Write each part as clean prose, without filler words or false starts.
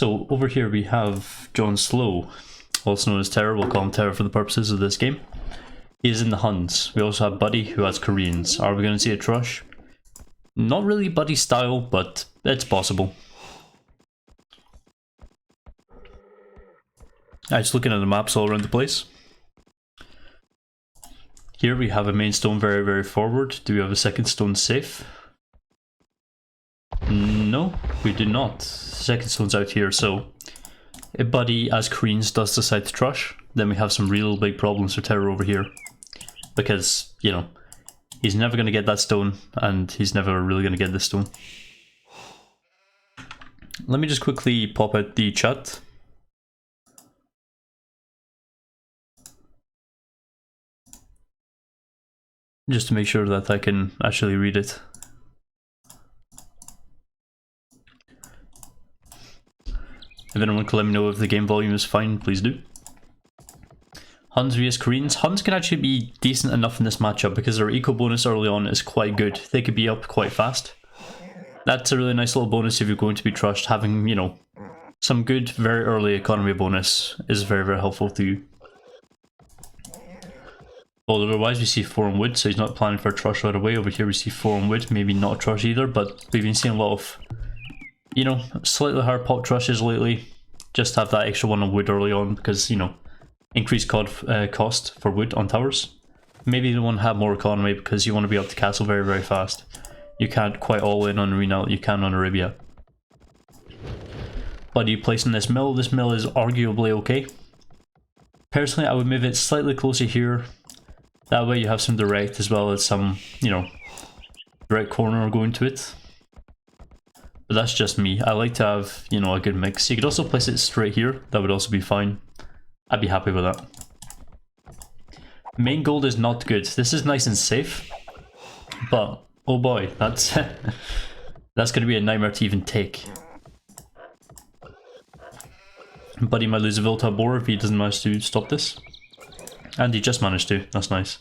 So over here we have John Slow, also known as Terror. We'll call him Terror for the purposes of this game. He is in the Huns. We also have Buddy, who has Koreans. Are we going to see a Trush? Not really Buddy style, but it's possible. Just looking at the maps all around the place. Here we have a main stone very, very forward. Do we have a second stone safe? No, we do not. Second stone's out here, so if Buddy as Koreans does decide to Trush, then we have some real big problems for Terror over here. Because, you know, he's never going to get that stone, and he's never really going to get this stone. Let me just quickly pop out the chat. Just to make sure that I can actually read it. If anyone can let me know if the game volume is fine, please do. Huns vs Koreans. Huns can actually be decent enough in this matchup because their eco bonus early on is quite good. They could be up quite fast. That's a really nice little bonus if you're going to be trushed. Having, you know, some good very early economy bonus is very, very helpful to you. Well, otherwise we see 4 on wood, so he's not planning for a trush right away. Over here we see 4 on wood, maybe not a trush either, but we've been seeing a lot of, you know, slightly higher pop trushes lately. Just have that extra 1 on wood early on because, you know, increased cost for wood on towers. Maybe you want to have more economy because you want to be up to castle very, very fast. You can't quite all in on Arena like you can on Arabia. But you placing this mill is arguably okay. Personally, I would move it slightly closer here. That way you have some direct as well as some, you know, direct corner going to it. But that's just me. I like to have, you know, a good mix. You could also place it straight here. That would also be fine. I'd be happy with that. Main gold is not good. This is nice and safe. But, oh boy, that's that's going to be a nightmare to even take. Buddy might lose a Volta Boar if he doesn't manage to stop this. And he just managed to, that's nice.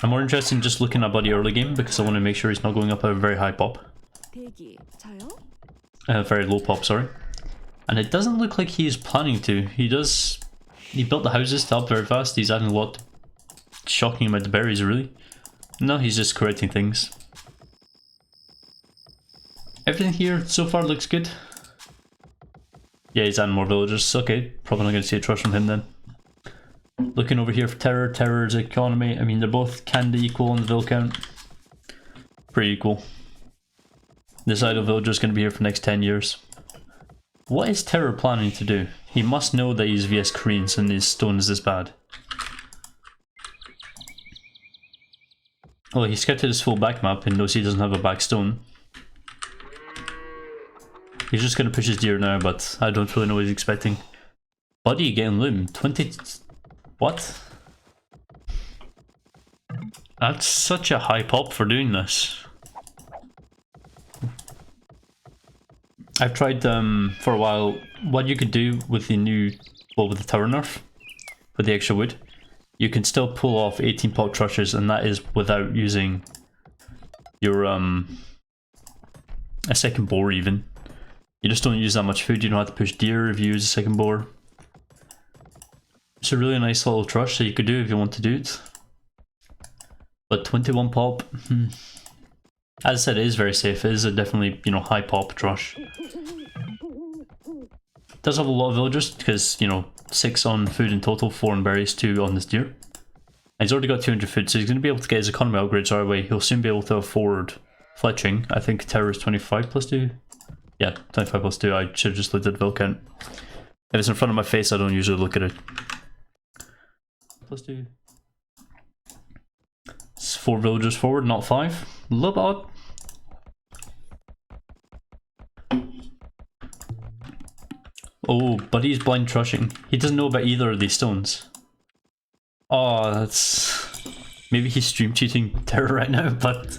I'm more interested in just looking at Buddy early game because I want to make sure he's not going up a very high pop. Very low pop, sorry. And it doesn't look like he is planning to. He built the houses to up very fast. He's adding a lot. Shocking amount of berries, really. No, he's just correcting things. Everything here so far looks good. Yeah, he's adding more villagers. Okay, probably not going to see a trust from him then. Looking over here for Terror. Terror's economy. I mean, they're both kinda equal on the vill count. Pretty equal. This idle villager is going to be here for the next 10 years. What is Terror planning to do? He must know that he's VS Koreans and his stone is this bad. Well, he scouted his full back map and knows he doesn't have a back stone. He's just going to push his deer now, but I don't really know what he's expecting. Buddy getting loom. 20... What? That's such a high pop for doing this. I've tried for a while what you could do with the new, well, with the tower nerf, with the extra wood. You can still pull off 18 pop trushes, and that is without using your a second boar even. You just don't use that much food. You don't have to push deer if you use a second boar. It's a really nice little trush that you could do if you want to do it. But 21 pop, as I said, it is very safe. It is a definitely, you know, high pop trush. It does have a lot of villagers because, you know, 6 on food in total, 4 on berries, 2 on this deer. And he's already got 200 food, so he's going to be able to get his economy upgrades right away. He'll soon be able to afford fletching. I think Terror is 25 plus 2. Yeah, 25 plus 2. I should have just looked at the vill count. If it's in front of my face, I don't usually look at it. Plus 2. It's 4 villagers forward, not 5. A little bit odd. Oh, Buddy's blind trushing. He doesn't know about either of these stones. Oh, that's... Maybe he's stream cheating Terror right now, but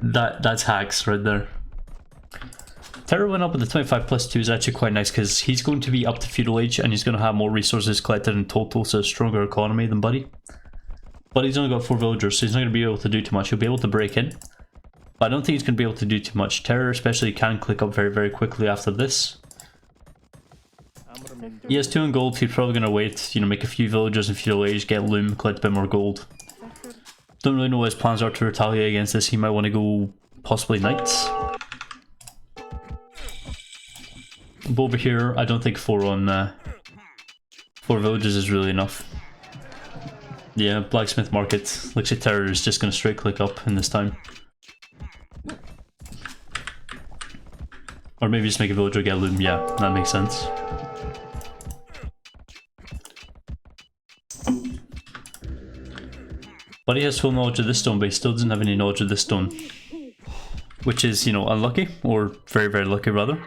that's hacks right there. Terror went up with the 25 plus 2 is actually quite nice because he's going to be up to feudal age and he's going to have more resources collected in total, so a stronger economy than Buddy. But he's only got 4 villagers, so he's not going to be able to do too much. He'll be able to break in. But I don't think he's going to be able to do too much. Terror especially can click up very, very quickly after this. He has 2 on gold, he's probably going to wait, you know, make a few villagers and feudal age, get loom, collect a bit more gold. Don't really know what his plans are to retaliate against this. He might want to go possibly knights. But over here, I don't think 4 on 4 villages is really enough. Yeah, blacksmith market. Looks like terror is just going to straight click up in this time. Or maybe just make a villager get loom. Yeah, that makes sense. But he has full knowledge of this stone, but he still doesn't have any knowledge of this stone. Which is, you know, unlucky, or very, very lucky rather.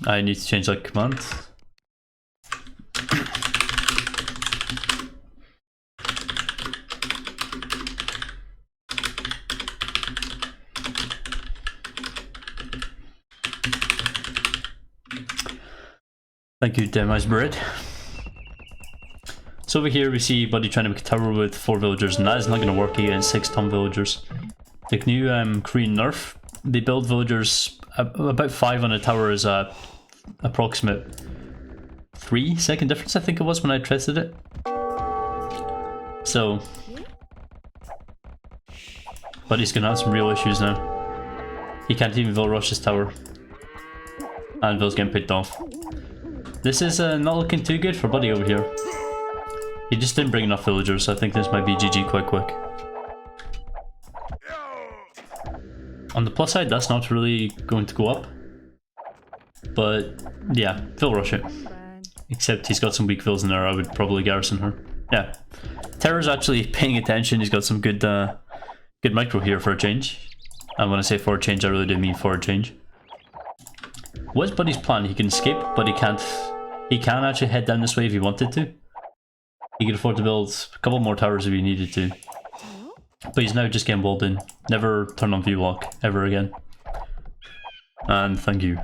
I need to change that command. Thank you, Demise Bread. So over here we see Buddy trying to make a tower with 4 villagers, and that is not going to work against 6 ton villagers. The new Korean nerf, they build villagers, about 5 on a tower is a approximate 3-second difference I think it was when I tested it. So, Buddy's going to have some real issues now. He can't even vill rush his tower. And Vill's getting picked off. This is not looking too good for Buddy over here. He just didn't bring enough villagers, so I think this might be GG quite quick. On the plus side, that's not really going to go up. But yeah, Vill rush it. Except he's got some weak vills in there, I would probably garrison her. Yeah. Terror's actually paying attention, he's got some good good micro here for a change. And when I say for a change, I really do mean for a change. What's Buddy's plan? He can escape, but he can't. He can actually head down this way if he wanted to. He could afford to build a couple more towers if he needed to. But he's now just getting walled in. Never turn on view lock ever again. And thank you.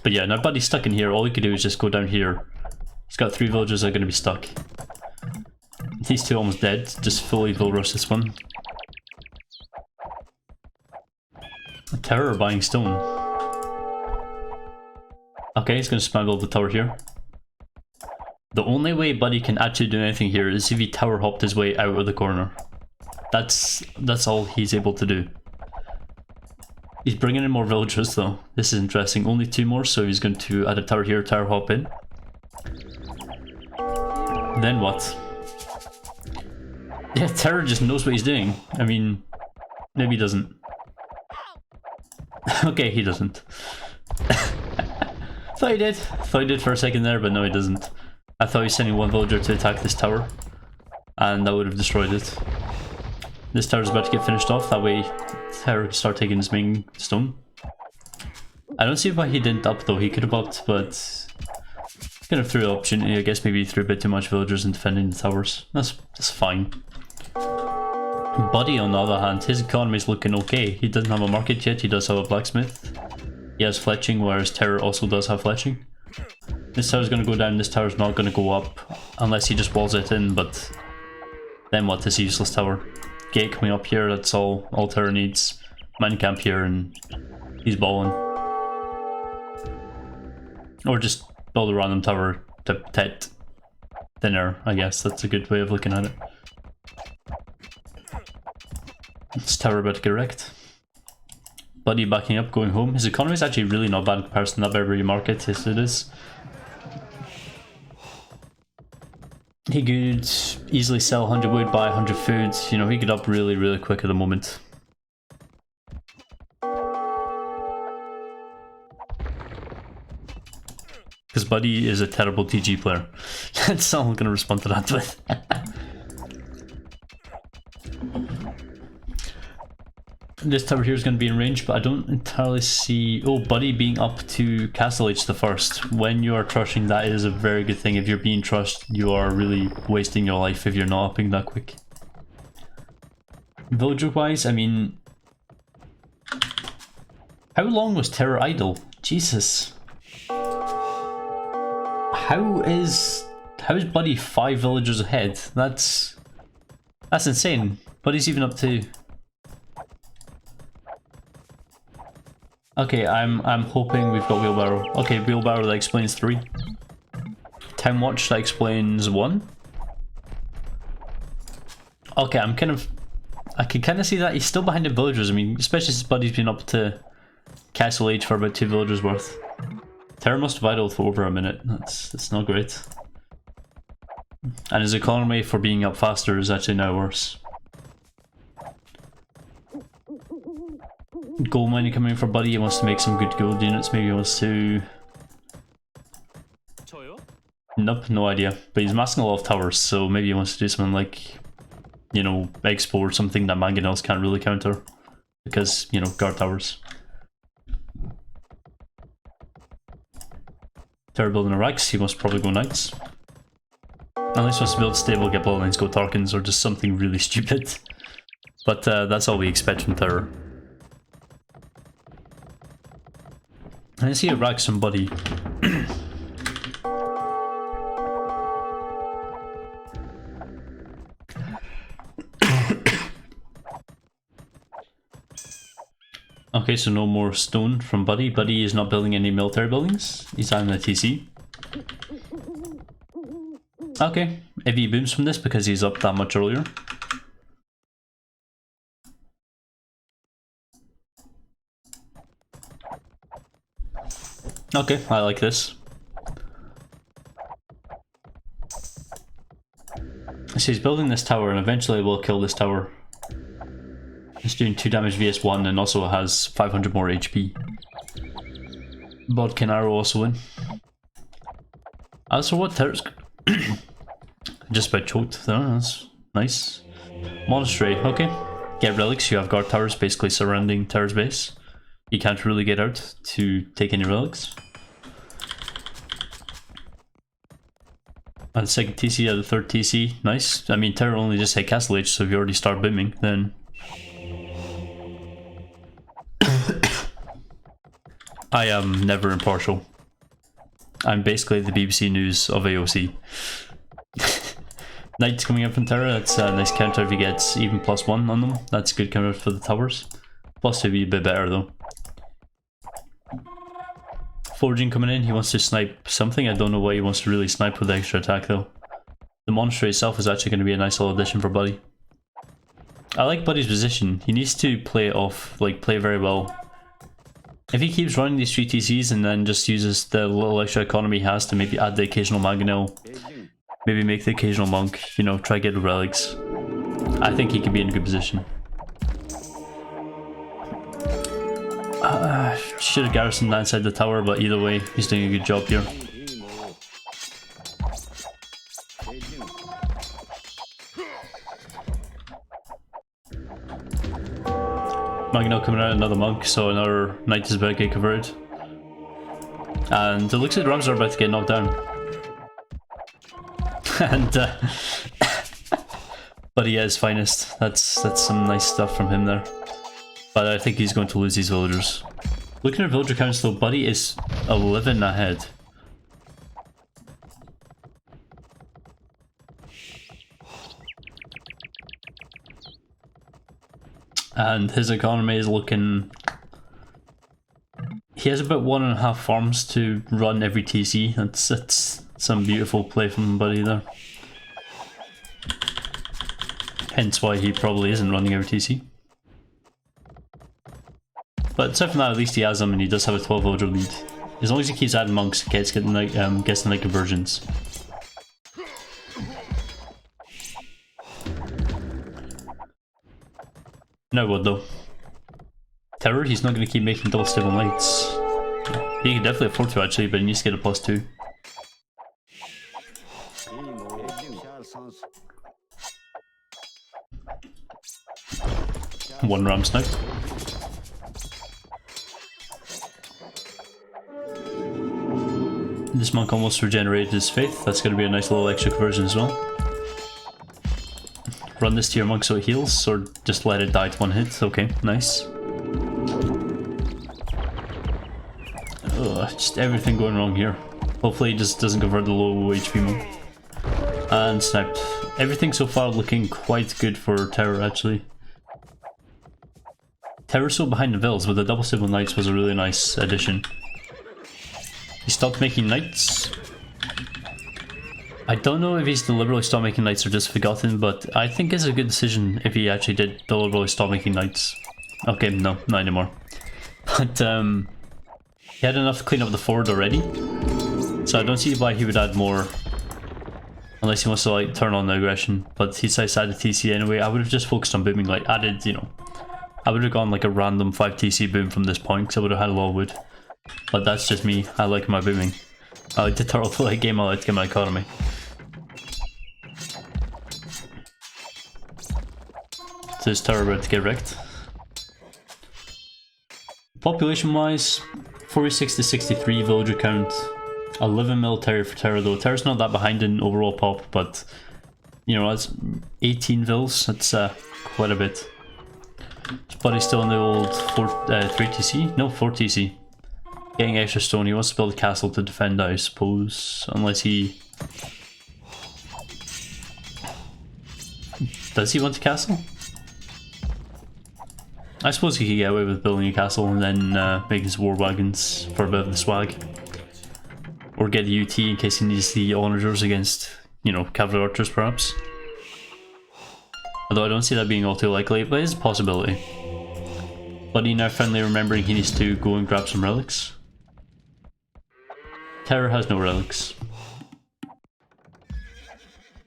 But yeah, now Buddy's stuck in here. All he could do is just go down here. He's got 3 villagers that are going to be stuck. These 2 almost dead. Just fully vill rush this one. A terror buying stone. Okay, he's going to spam build the tower here. The only way Buddy can actually do anything here is if he tower hopped his way out of the corner. That's all he's able to do. He's bringing in more villagers though. This is interesting. Only 2 more, so he's going to add a tower here, tower hop in. Then what? Yeah, Terror just knows what he's doing. I mean, maybe he doesn't. Okay, he doesn't. Thought he did. Thought he did for a second there, but no, he doesn't. I thought he was sending 1 villager to attack this tower, and that would have destroyed it. This tower's about to get finished off, that way Terror can start taking his main stone. I don't see why he didn't up though, he could have upped, but kind of threw the opportunity. I guess maybe he threw a bit too much villagers in defending the towers. That's fine. Buddy on the other hand, his economy is looking okay. He doesn't have a market yet, he does have a blacksmith. He has fletching, whereas Terror also does have fletching. This tower's going to go down, this tower's not going to go up, unless he just walls it in, but then what, this useless tower. Gate coming up here, that's all Terror needs. Mine camp here, and he's balling. Or just build a random tower to protect thinner, I guess, that's a good way of looking at it. This tower about to get wrecked. Buddy backing up, going home. His economy is actually really not bad in comparison to that Beverly market. Yes, it is. He could easily sell 100 wood, buy 100 food. You know, he could up really, really quick at the moment. Because Buddy is a terrible TG player. That's all I'm going to respond to that with. This tower here is going to be in range, but I don't entirely see... Oh, Buddy being up to Castle H the first. When you are trushing, that is a very good thing. If you're being trushed, you are really wasting your life if you're not upping that quick. Villager-wise, I mean... How long was Terror idle? Jesus. How is Buddy 5 villagers ahead? That's insane. Buddy's even up to... Okay, I'm hoping we've got wheelbarrow. Okay, wheelbarrow, that explains 3. Time watch, that explains 1. Okay, I can kind of see that he's still behind the villagers. I mean, especially since Buddy's been up to Castle Age for about 2 villagers worth. Terra must have idled for over a minute. That's not great. And his economy for being up faster is actually now worse. Gold mining coming for Buddy. He wants to make some good gold units. Maybe he wants to... Nope, no idea. But he's massing a lot of towers, so maybe he wants to do something like, you know, Expo or something that mangonels can't really counter. Because, you know, guard towers. Terra building a Rex, he must probably go Knights. Unless he wants to build stable, get bloodlines, go Tarkins, or just something really stupid. But that's all we expect from Terra. I see a Rex from Buddy. Okay, so no more stone from Buddy. Buddy is not building any military buildings. He's on the TC. Okay, if he booms from this because he's up that much earlier. Okay, I like this. So he's building this tower and eventually we'll kill this tower. It's doing 2 damage VS1 and also has 500 more HP. Bodkin Arrow also win. As for what Terra's... Just about choked there, that's nice. Monastery, okay. Get relics, you have guard towers basically surrounding Terra's base. You can't really get out to take any relics. And the second TC, the third TC, nice. I mean, Terra only just hit Castle Age, so if you already start booming, then... I am never impartial. I'm basically the BBC News of AOC. Knights coming in from Terra, that's a nice counter if he gets even +1 on them. That's a good counter for the towers. Plus it'd be a bit better though. Forging coming in, he wants to snipe something. I don't know why he wants to really snipe with extra attack though. The monastery itself is actually going to be a nice little addition for Buddy. I like Buddy's position. He needs to play it off, like play very well. If he keeps running these 3 TCs and then just uses the little extra economy he has to maybe add the occasional mangonel, maybe make the occasional monk, you know, try get relics, I think he can be in a good position. Should have garrisoned that inside the tower, but either way, he's doing a good job here. Mangonel coming out, another monk, so another knight is about to get converted. And it looks like the Rams are about to get knocked down. And but he is finest. That's some nice stuff from him there. But I think he's going to lose these villagers. Looking at villager counts though, Buddy is 11 ahead. And his economy is looking... He has about 1.5 farms to run every TC. That's some beautiful play from Buddy there. Hence why he probably isn't running every TC. But aside from that, at least he has them and he does have a 12 villager lead. As long as he keeps adding monks, gets the night conversions. Now what though? Terror, he's not going to keep making double stable knights. He can definitely afford to actually, but he needs to get a +2. One ram snipe. This monk almost regenerated his faith. That's going to be a nice little extra conversion as well. Run this to your monk so it heals, or just let it die to 1 hit. Okay, nice. Ugh, just everything going wrong here. Hopefully he just doesn't convert the low HP monk. And sniped. Everything so far looking quite good for Terror actually. Terror so behind the vills with the double civil knights was a really nice addition. He stopped making knights. I don't know if he's deliberately stopped making knights or just forgotten, but I think it's a good decision if he actually did deliberately stop making knights. Okay, no, not anymore. But he had enough to clean up the fort already, so I don't see why he would add more. Unless he wants to like turn on the aggression, but he decides to add a TC anyway. I would have just focused on booming, like added, you know, I would have gone like a random 5 TC boom from this point because I would have had a lot of wood. But that's just me, I like my booming. I like to turtle the late game, I like to get my economy. So this tower about to get wrecked. Population wise, 46 to 63 villager count. 11 military for Terra though. Terra's not that behind in overall pop, but you know, that's 18 vills, that's quite a bit. His buddy's still in the old 3 TC? No, 4 TC. Getting extra stone, he wants to build a castle to defend, I suppose, unless he... Does he want a castle? I suppose he could get away with building a castle and then make his war wagons for a bit of the swag. Or get a UT in case he needs the onagers against, you know, cavalry archers perhaps. Although I don't see that being all too likely, but it's a possibility. Buddy now finally remembering he needs to go and grab some relics. Terror has no relics.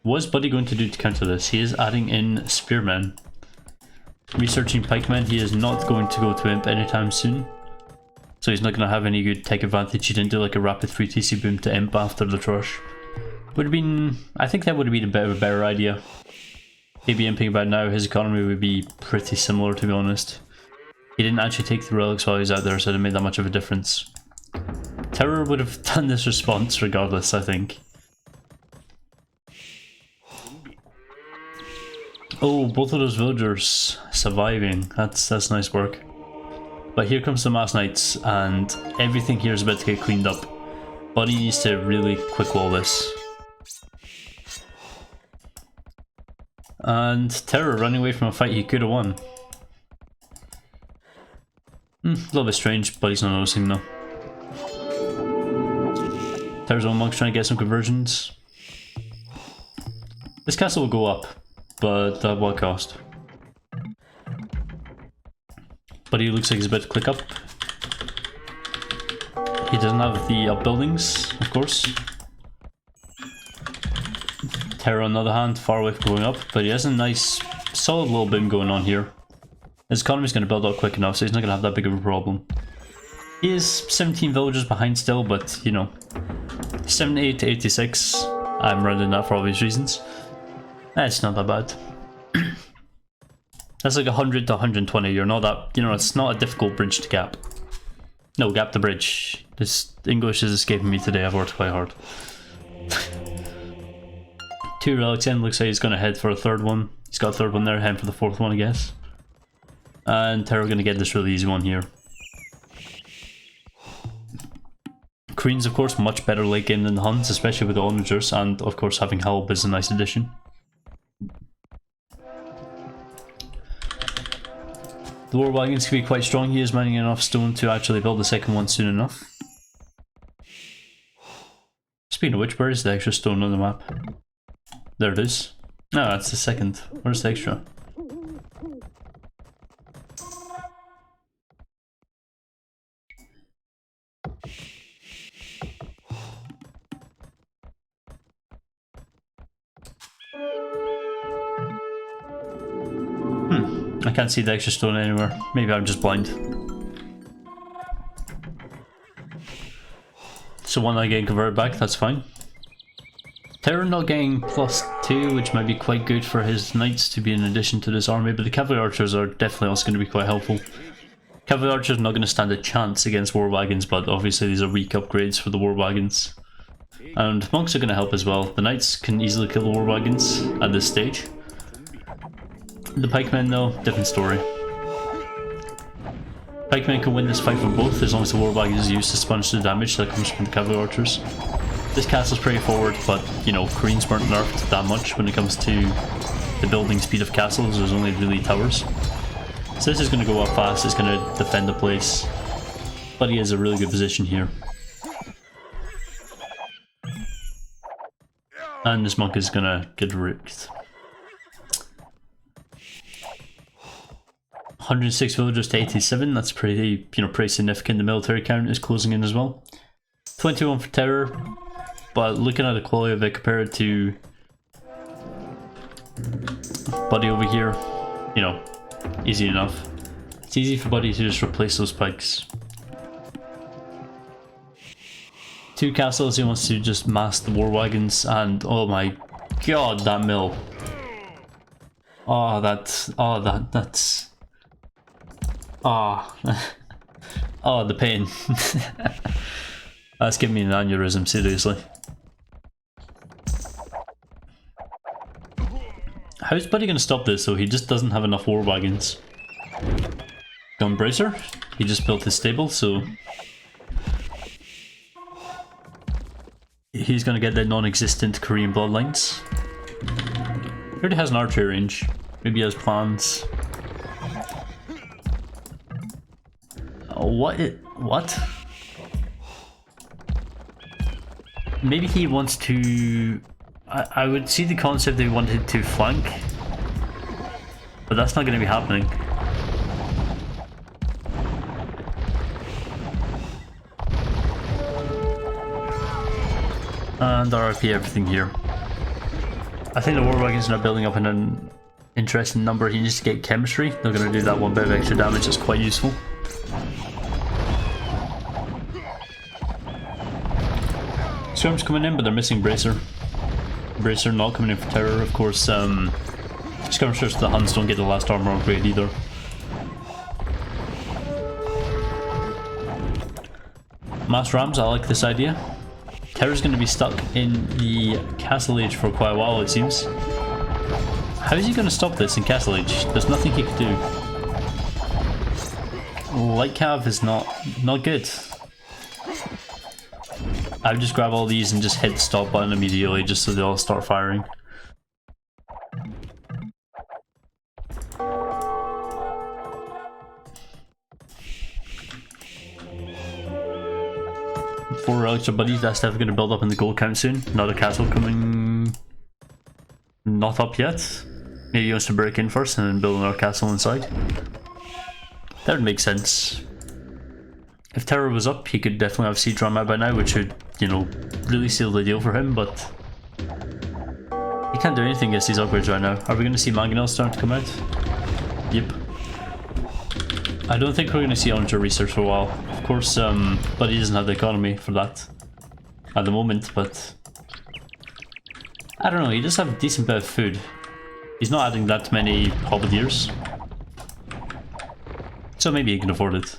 What is Buddy going to do to counter this? He is adding in spearmen. Researching pikemen, he is not going to go to imp anytime soon. So he's not going to have any good tech advantage. He didn't do like a rapid 3 TC boom to imp after the trush. Would have been, I think that would have been a bit of a better idea. Maybe imping about now, his economy would be pretty similar to be honest. He didn't actually take the relics while he was out there, so it didn't make that much of a difference. Terror would have done this response regardless, I think. Oh, both of those villagers surviving. That's nice work. But here comes the mass knights, and everything here is about to get cleaned up. Buddy needs to really quick wall this. And Terror running away from a fight he could have won. A little bit strange, but he's not noticing though. Terror's own monks trying to get some conversions. This castle will go up, but at what cost? But he looks like he's about to click up. He doesn't have the upbuildings, of course. Terror on the other hand, far away from going up, but he has a nice, solid little boom going on here. His economy's going to build up quick enough, so he's not going to have that big of a problem. He is 17 villagers behind still, but you know, 78 to 86. I'm rounding that for obvious reasons. It's not that bad. That's like 100 to 120. You're not that, you know, it's not a difficult bridge to gap. No, gap the bridge. This English is escaping me today. I've worked quite hard. 2 relics in. Looks like he's going to head for a third one. He's got a third one there. Heading for the fourth one, I guess. And Terror going to get this really easy one here. Queens, of course, much better late game than the Huns, especially with the onagers, and of course having help is a nice addition. The war wagons can be quite strong. He is mining enough stone to actually build the second one soon enough. Speaking of which, where is the extra stone on the map? There it is. No, that's the second. Where's the extra? I can't see the extra stone anywhere. Maybe I'm just blind. So one not getting converted back, that's fine. Terror not getting +2, which might be quite good for his knights to be in addition to this army, but the cavalry archers are definitely also going to be quite helpful. Cavalry archers are not going to stand a chance against war wagons, but obviously these are weak upgrades for the war wagons. And monks are going to help as well. The knights can easily kill the war wagons at this stage. The pikemen though, different story. Pikemen can win this fight for both as long as the war wagon is used to sponge the damage that comes from the cavalry archers. This castle's pretty forward, but you know, Koreans weren't nerfed that much when it comes to the building speed of castles. There's only really towers. So this is going to go up fast, it's going to defend the place. But he has a really good position here. And this monk is going to get wrecked. 106 villagers to 87, that's pretty, pretty significant. The military count is closing in as well. 21 for terror, but looking at the quality of it compared to Buddy over here, easy enough. It's easy for Buddy to just replace those spikes. 2 castles, he wants to just mass the war wagons, and oh my god, that mill. That's oh, the pain. That's giving me an aneurysm, seriously. How's Buddy gonna stop this though? He just doesn't have enough war wagons. Gunbracer? He just built his stable, so he's gonna get the non-existent Korean bloodlines. He already has an archery range. Maybe he has plans. What? Maybe he wants to... I would see the concept that he wanted to flank, but that's not going to be happening. And RIP everything here. I think the war wagons are now building up in an interesting number. He needs to get chemistry. They're going to do that one bit of extra damage that's quite useful. Skirm's coming in, but they're missing Bracer. Bracer not coming in for terror, of course. Skirmishers to the Huns don't get the last armor upgrade either. Mass Rams, I like this idea. Terror's going to be stuck in the Castle Age for quite a while, it seems. How is he going to stop this in Castle Age? There's nothing he could do. Light Cav is not good. I would just grab all these and just hit the stop button immediately just so they all start firing. Four extra buddies, that's definitely going to build up in the gold count soon. Another castle coming... not up yet. Maybe he wants to break in first and then build another castle inside. That would make sense. If Terror was up, he could definitely have siege ram out by now, which would, really seal the deal for him, but he can't do anything against these upgrades right now. Are we going to see mangonels starting to come out? Yep. I don't think we're going to see Onager research for a while. Of course, but he doesn't have the economy for that at the moment, but I don't know, he does have a decent bit of food. He's not adding that many halberdiers, so maybe he can afford it.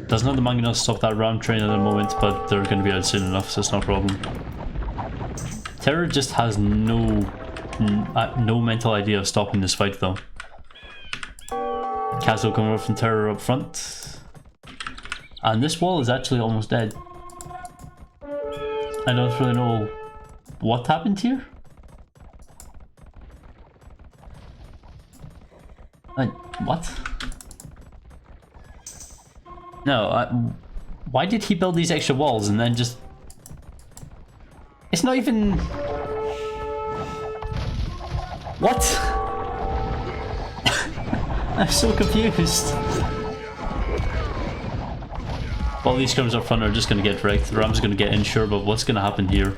Doesn't have the mangonels stop that round train at the moment, but they're going to be out soon enough, so it's no problem. Terror just has no mental idea of stopping this fight though. Castle coming up from Terror up front. And this wall is actually almost dead. I don't really know what happened here. What? No, why did he build these extra walls and then just... It's not even... What? I'm so confused. All these scrums up front are just going to get wrecked. The Ram's going to get in, sure, but what's going to happen here?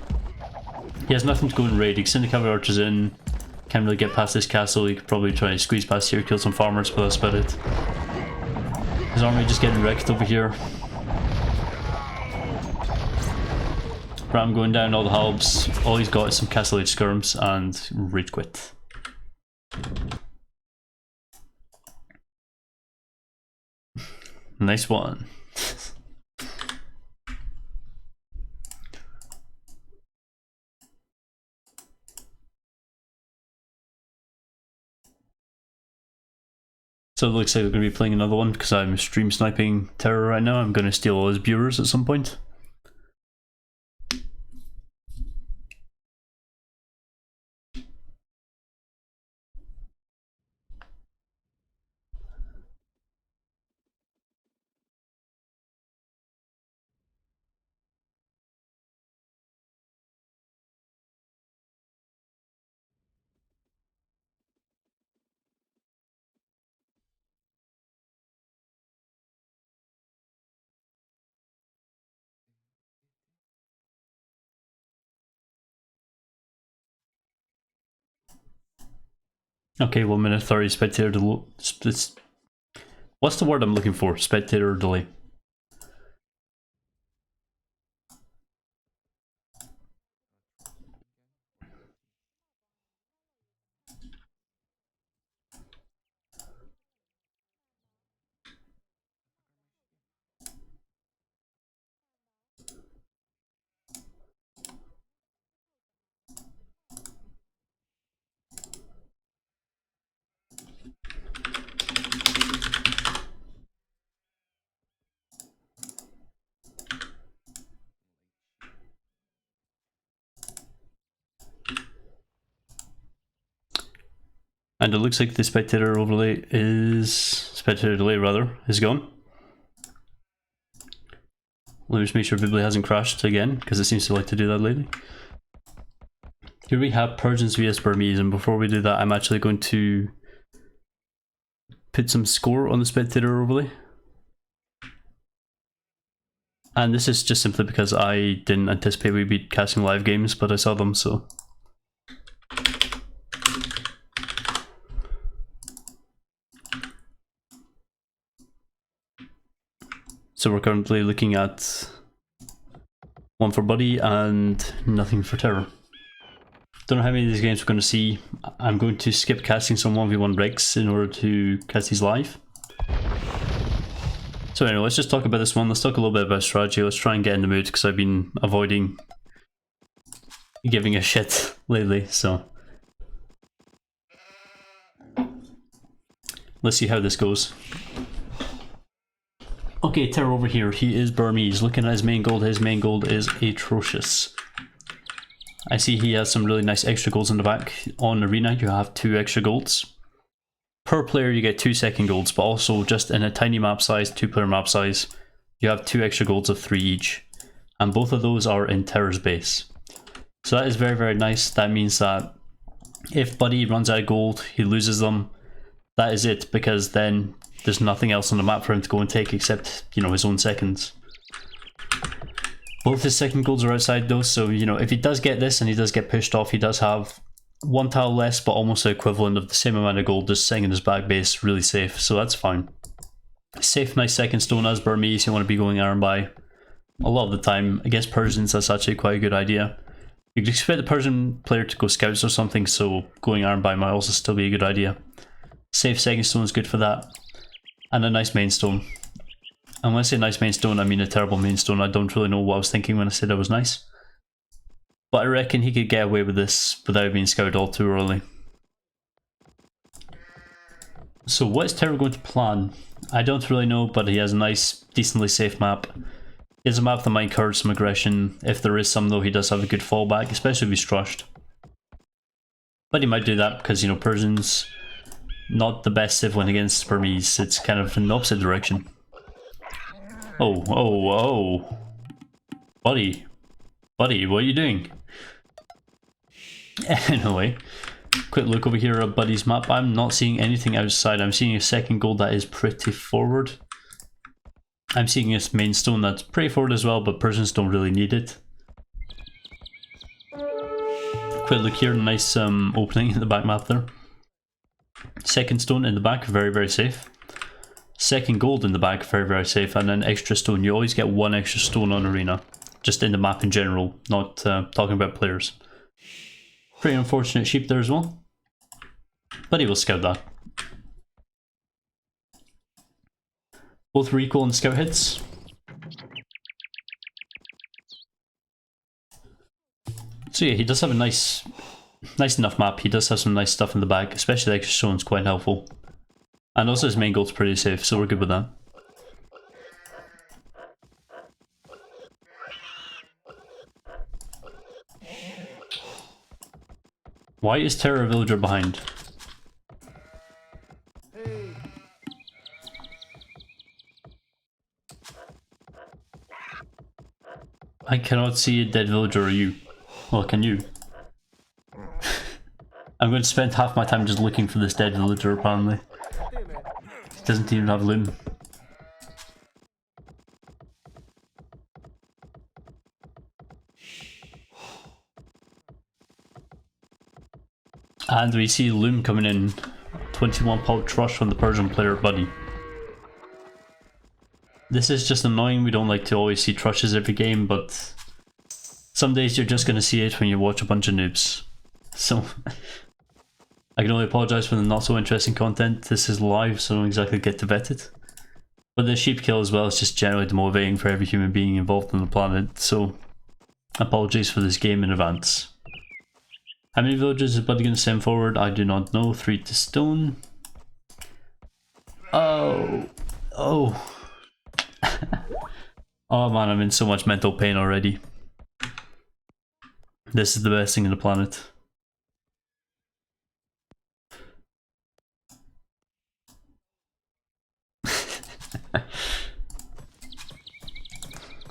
He has nothing to go and raid. He can send the cavalry archers in. Can't really get past this castle. He could probably try to squeeze past here, kill some farmers, but that's about it. His army just getting wrecked over here. Ram going down all the halbs. All he's got is some castle age skirms and rage quit. Nice one. So it looks like we're going to be playing another one because I'm stream sniping Terror right now. I'm going to steal all his viewers at some point. Okay, 1 minute 30 spectator delay. What's the word I'm looking for? Spectator delay. And it looks like the spectator delay is gone. Let me just make sure Vibly hasn't crashed again, because it seems to like to do that lately. Here we have Persians vs Burmese, and before we do that, I'm actually going to put some score on the spectator overlay. And this is just simply because I didn't anticipate we'd be casting live games, but I saw them, so. So we're currently looking at 1 for Buddy and nothing for Terror. Don't know how many of these games we're going to see. I'm going to skip casting some 1v1 rigs in order to cast these live. So anyway, let's just talk about this one. Let's talk a little bit about strategy. Let's try and get in the mood, because I've been avoiding giving a shit lately, so. Let's see how this goes. Okay, Terror over here, he is Burmese. Looking at his main gold is atrocious. I see he has some really nice extra golds in the back. On Arena, you have 2 extra golds. Per player, you get 2 second golds, but also just in a tiny map size, 2-player map size, you have 2 extra golds of 3 each. And both of those are in Terror's base. So that is very, very nice. That means that if Buddy runs out of gold, he loses them. That is it, because then there's nothing else on the map for him to go and take except, you know, his own seconds. Both his second golds are outside though, so, you know, if he does get this and he does get pushed off, he does have 1 tile less, but almost the equivalent of the same amount of gold just sitting in his back base, really safe, so that's fine. Safe, nice second stone as Burmese, you want to be going iron by. A lot of the time, against Persians, that's actually quite a good idea. You could expect the Persian player to go scouts or something, so going iron by might also still be a good idea. Safe second stone is good for that. And a nice main stone. And when I say nice main stone, I mean a terrible main stone. I don't really know what I was thinking when I said it was nice. But I reckon he could get away with this without being scouted all too early. So what is Terror going to plan? I don't really know, but he has a nice, decently safe map. He has a map that might encourage some aggression. If there is some though, he does have a good fallback, especially if he's trushed. But he might do that because, you know, Persians, not the best civ win against Burmese. It's kind of in the opposite direction. Oh, oh, oh. Buddy. Buddy, what are you doing? Anyway, quick look over here at Buddy's map. I'm not seeing anything outside. I'm seeing a second gold that is pretty forward. I'm seeing a main stone that's pretty forward as well, but Persians don't really need it. Quick look here, nice opening in the back map there. Second stone in the back, very, very safe. Second gold in the back, very, very safe. And then extra stone. You always get 1 extra stone on Arena. Just in the map in general, not talking about players. Pretty unfortunate sheep there as well. But he will scout that. Both were equal in scout hits. So yeah, he does have a nice enough map. He does have some nice stuff in the back, especially the extra stone's quite helpful. And also his main gold's pretty safe, so we're good with that. Why is Terror Villager behind? I cannot see a dead villager, or you? Well, can you? I'm going to spend half my time just looking for this dead villager, apparently. He doesn't even have loom. And we see Loom coming in. 21 pulp trust from the Persian player Buddy. This is just annoying. We don't like to always see trushes every game, but some days you're just gonna see it when you watch a bunch of noobs. So I can only apologise for the not so interesting content. This is live, so I don't exactly get to vet it. But the sheep kill as well is just generally demotivating for every human being involved on the planet, so apologies for this game in advance. How many villagers is Buddy going to send forward? I do not know. 3 to stone. Oh. Oh. Oh man, I'm in so much mental pain already. This is the best thing on the planet.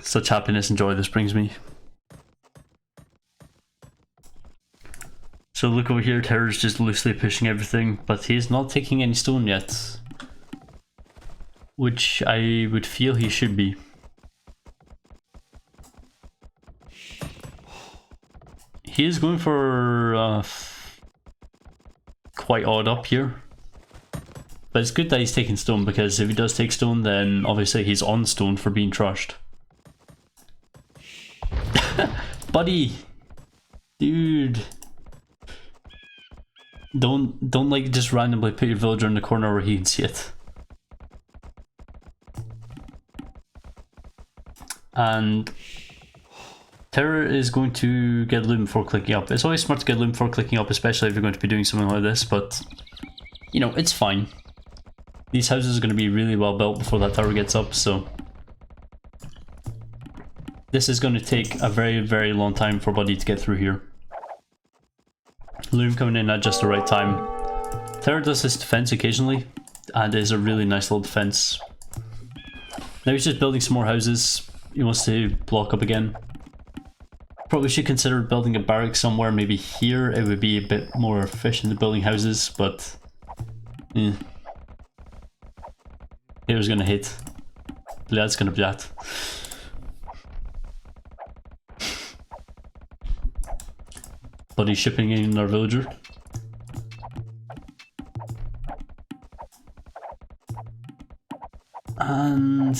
Such happiness and joy this brings me. So look over here, Terror's just loosely pushing everything, but he's not taking any stone yet. Which I would feel he should be. He is going for quite odd up here. But it's good that he's taking stone, because if he does take stone, then obviously he's on stone for being trushed. Buddy! Dude! Don't like just randomly put your villager in the corner where he can see it. And Terror is going to get loom before clicking up. It's always smart to get loom before clicking up, especially if you're going to be doing something like this, but you know, it's fine. These houses are going to be really well built before that tower gets up, so this is going to take a very, very long time for Buddy to get through here. Loom coming in at just the right time. Terror does this defense occasionally, and is a really nice little defense. Now he's just building some more houses. He wants to block up again. Probably should consider building a barrack somewhere, maybe here. It would be a bit more efficient at building houses, but yeah. Here's gonna hit. Blad's gonna blad. Buddy shipping in our villager. And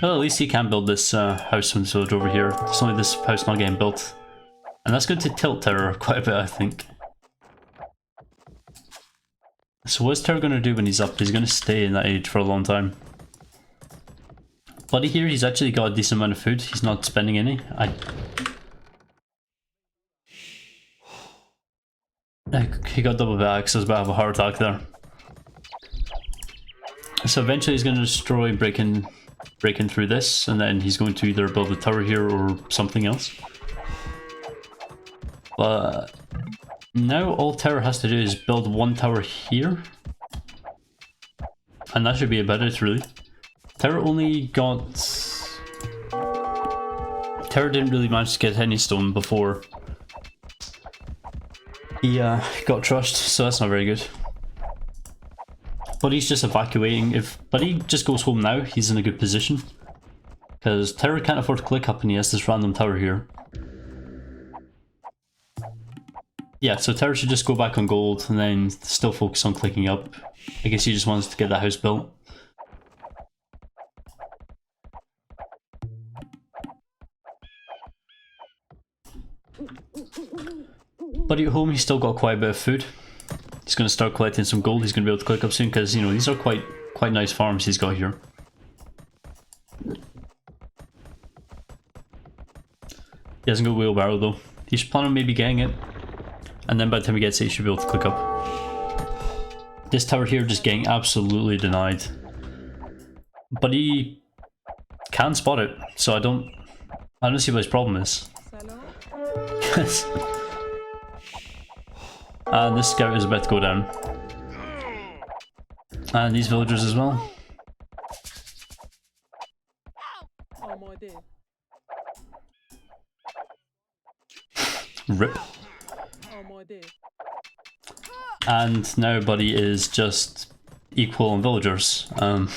well, at least he can build this house from this village over here. It's only this house not getting built, and that's going to tilt Terror quite a bit, I think. So what's Terror going to do when he's up? He's going to stay in that age for a long time. Buddy here, he's actually got a decent amount of food. He's not spending any. He got double back, so I was about to have a heart attack there. So eventually he's going to destroy, breaking through this, and then he's going to either build a tower here or something else. But now all Terror has to do is build one tower here, and that should be about it, really. Terror didn't really manage to get any stone before he got trushed, so that's not very good. Buddy's just evacuating. If Buddy just goes home now, he's in a good position, because Terror can't afford to click up and he has this random tower here. Yeah, so Terror should just go back on gold and then still focus on clicking up. I guess he just wants to get that house built. Buddy at home, he's still got quite a bit of food. He's going to start collecting some gold. He's going to be able to click up soon, because you know, these are quite nice farms he's got here. He hasn't got wheelbarrow though. He's planning on maybe getting it, and then by the time he gets it, he should be able to click up. This tower here just getting absolutely denied, but he can spot it, so I don't see what his problem is. And this scout is about to go down. And these villagers as well. Rip. And now Buddy is just equal on villagers. Although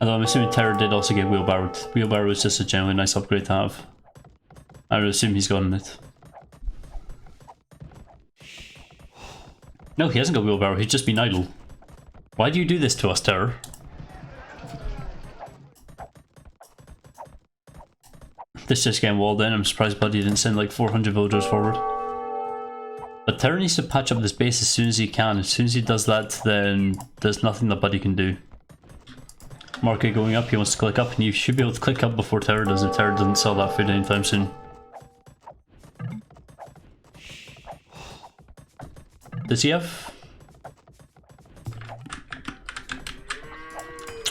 I'm assuming Terror did also get wheelbarrowed. Wheelbarrow is just a generally nice upgrade to have. I would assume he's gotten it. No, he hasn't got wheelbarrow, he's just been idle. Why do you do this to us, Terror? This just getting walled in. I'm surprised Buddy didn't send like 400 villagers forward. But Terror needs to patch up this base as soon as he can. As soon as he does that, then there's nothing that Buddy can do. Market going up, he wants to click up, and you should be able to click up before Terror does if Terror doesn't sell that food anytime soon. Does he have?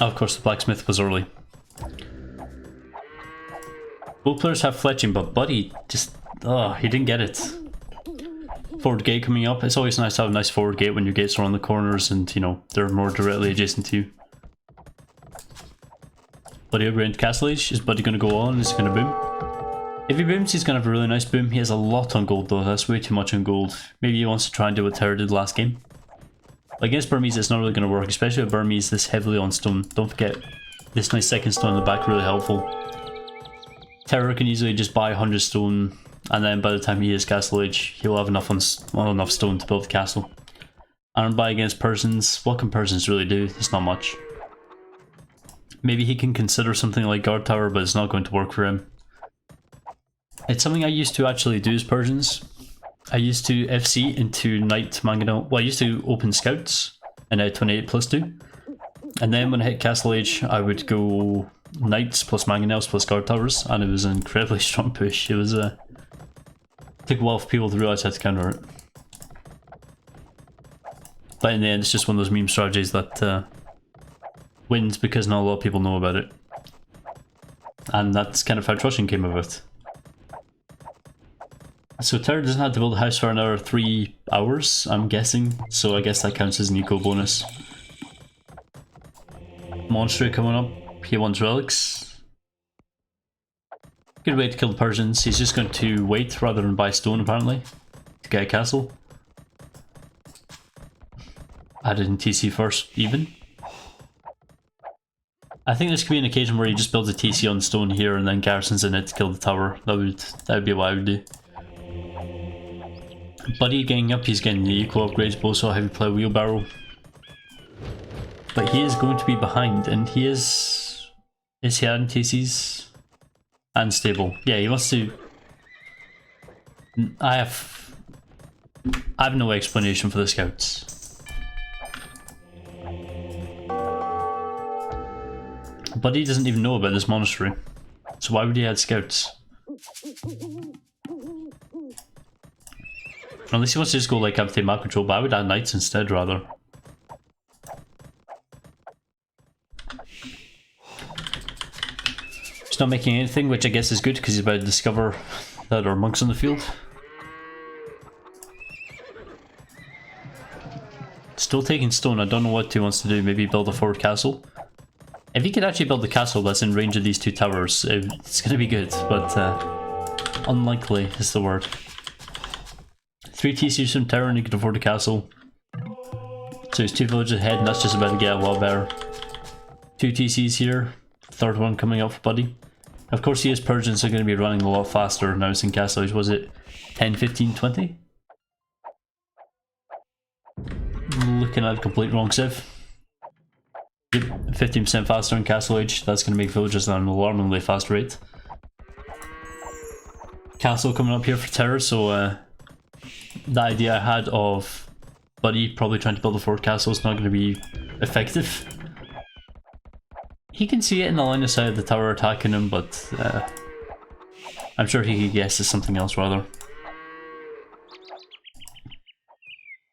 Oh, of course, the blacksmith was early. Both players have fletching, but Buddy just... oh, he didn't get it. Forward gate coming up. It's always nice to have a nice forward gate when your gates are on the corners and, you know, they're more directly adjacent to you. Buddy upgrade Castle Age. Is Buddy going to go on? Is he going to boom? If he booms, he's going to have a really nice boom. He has a lot on gold though. That's way too much on gold. Maybe he wants to try and do what Terror did last game. Against Burmese, it's not really going to work, especially with Burmese this heavily on stone. Don't forget, this nice second stone in the back really helpful. Terror can easily just buy 100 stone, and then by the time he is Castle Age, he'll have enough enough stone to build the castle. Iron buy against Persians. What can Persians really do? It's not much. Maybe he can consider something like Guard Tower, but it's not going to work for him. It's something I used to actually do as Persians. I used to FC into Knight Mangonel. Well, I used to open Scouts and 28+2. And then when I hit Castle Age, I would go Knights plus Mangonels plus Guard Towers, and it was an incredibly strong push. It was took a while for people to realise how to counter it. But in the end, it's just one of those meme strategies that wins because not a lot of people know about it. And that's kind of how Trushin came about. So Terror doesn't have to build a house for another 3 hours, I'm guessing, so I guess that counts as an eco bonus. Monster coming up, he wants relics. Good way to kill the Persians. He's just going to wait rather than buy stone apparently to get a castle. Added in TC first, even. I think this could be an occasion where he just builds a TC on stone here and then garrisons in it to kill the tower. That would be what I would do. Buddy getting up, he's getting the eco upgrades, both saw heavy plow wheelbarrow. But he is going to be behind, and he is he adding TCs? Unstable. Yeah, he wants to... I have no explanation for the scouts. Buddy doesn't even know about this monastery, so why would he add scouts? Unless he wants to just go like capitate map control, but I would add knights instead rather. He's not making anything, which I guess is good because he's about to discover that there are monks on the field. Still taking stone. I don't know what he wants to do. Maybe build a forward castle. If he could actually build a castle that's in range of these 2 towers, it's going to be good, but unlikely is the word. 3 TCs from Terror and he can afford a castle. So he's 2 villages ahead and that's just about to get a lot better. 2 TCs here, 3rd one coming up for Buddy. Of course he is Persian, so going to be running a lot faster now it's in Castle Age. Was it 10, 15, 20? Looking at the complete wrong sieve. Yep, 15% faster in Castle Age. That's going to make villages at an alarmingly fast rate. Castle coming up here for Terror, so the idea I had of Buddy probably trying to build a forward castle is not going to be effective. He can see it in the line of sight of the tower attacking him, but I'm sure he could guess it's something else rather.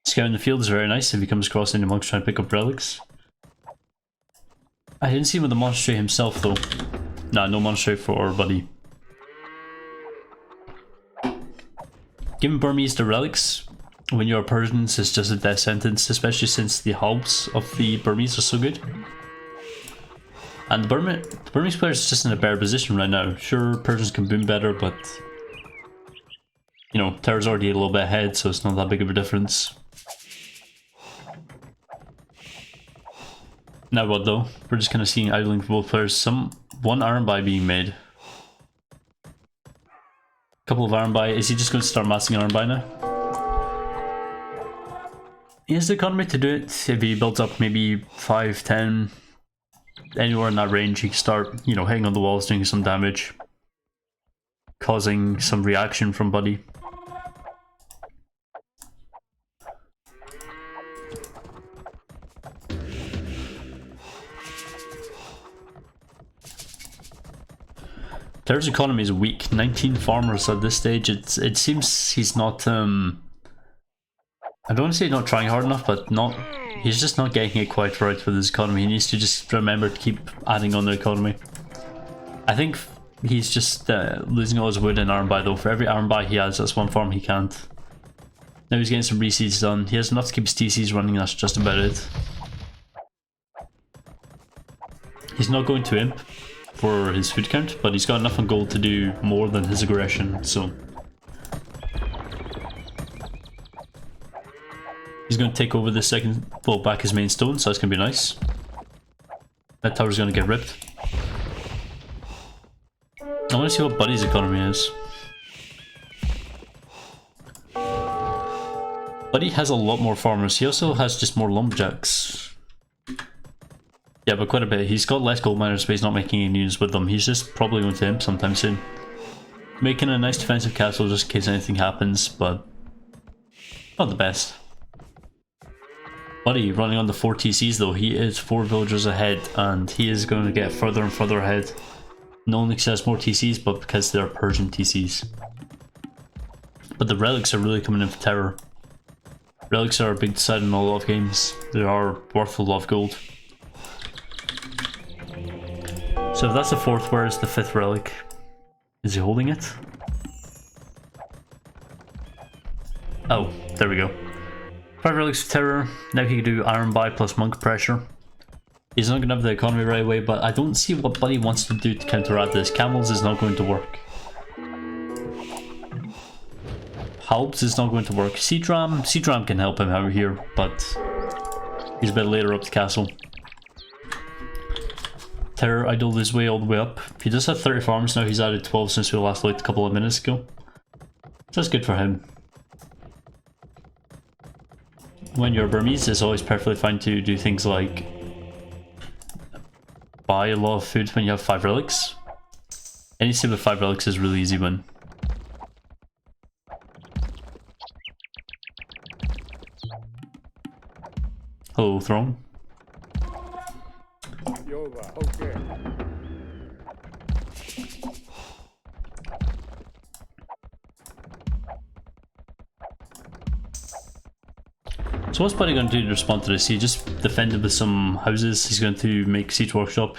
Scouting the field is very nice if he comes across any monks trying to pick up relics. I didn't see him with the monastery himself though. Nah, no monastery for Buddy. Giving Burmese the relics when you're Persians is just a death sentence, especially since the helps of the Burmese are so good. And the Burmese player is just in a better position right now. Sure, Persians can boom better, but you know, Terror's already a little bit ahead, so it's not that big of a difference. Now what though? We're just kind of seeing idling for both players. One iron buy being made. Couple of iron buy. Is he just going to start massing iron buy now? He has the economy to do it. If he builds up maybe 5, 10, anywhere in that range, he can start, you know, hitting on the walls, doing some damage, causing some reaction from Buddy. Terra's economy is weak. 19 farmers at this stage. It seems he's not. I don't want to say not trying hard enough, but he's just not getting it quite right with his economy. He needs to just remember to keep adding on the economy. I think he's just losing all his wood and iron buy though. For every iron buy he has, that's one farm he can't. Now he's getting some reseeds done. He has enough to keep his TCs running. That's just about it. He's not going to imp for his food count, but he's got enough on gold to do more than his aggression, so he's going to take over the second, well, back his main stone, so that's going to be nice. That tower's going to get ripped. I want to see what Buddy's economy is. Buddy has a lot more farmers. He also has just more lumberjacks. Yeah, but quite a bit. He's got less gold miners, but he's not making any units with them. He's just probably going to imp sometime soon. Making a nice defensive castle just in case anything happens, but not the best. Buddy running on the 4 TCs though. He is 4 villagers ahead, and he is going to get further and further ahead. Not only because he has more TCs, but because they're Persian TCs. But the relics are really coming in for terror. Relics are a big decider in a lot of games. They are worth a lot of gold. So if that's the 4th, where is the 5th relic? Is he holding it? Oh, there we go. 5 relics of terror. Now he can do iron buy plus monk pressure. He's not going to have the economy right away, but I don't see what Buddy wants to do to counteract this. Camels is not going to work. Halbs is not going to work. Seadram can help him out here, but he's a bit later up the castle. Terror idled his way all the way up. He does have 30 farms now. He's added 12 since we last looked a couple of minutes ago. So that's good for him. When you're Burmese, it's always perfectly fine to do things like buy a lot of food when you have 5 relics. Any city with 5 relics is a really easy win. Hello, throne. Okay. So what's Buddy going to do to respond to this? He just defended with some houses. He's going to make siege workshop.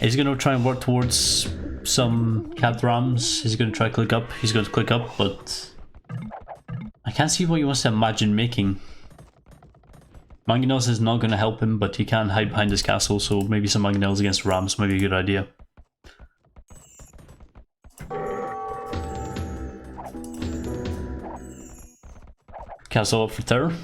He's going to try and work towards some capped rams. He's going to try to click up. He's going to click up, but I can't see what he wants to imagine making. Mangonels is not going to help him, but he can hide behind his castle, so maybe some mangonels against rams might be a good idea. Castle up for terror.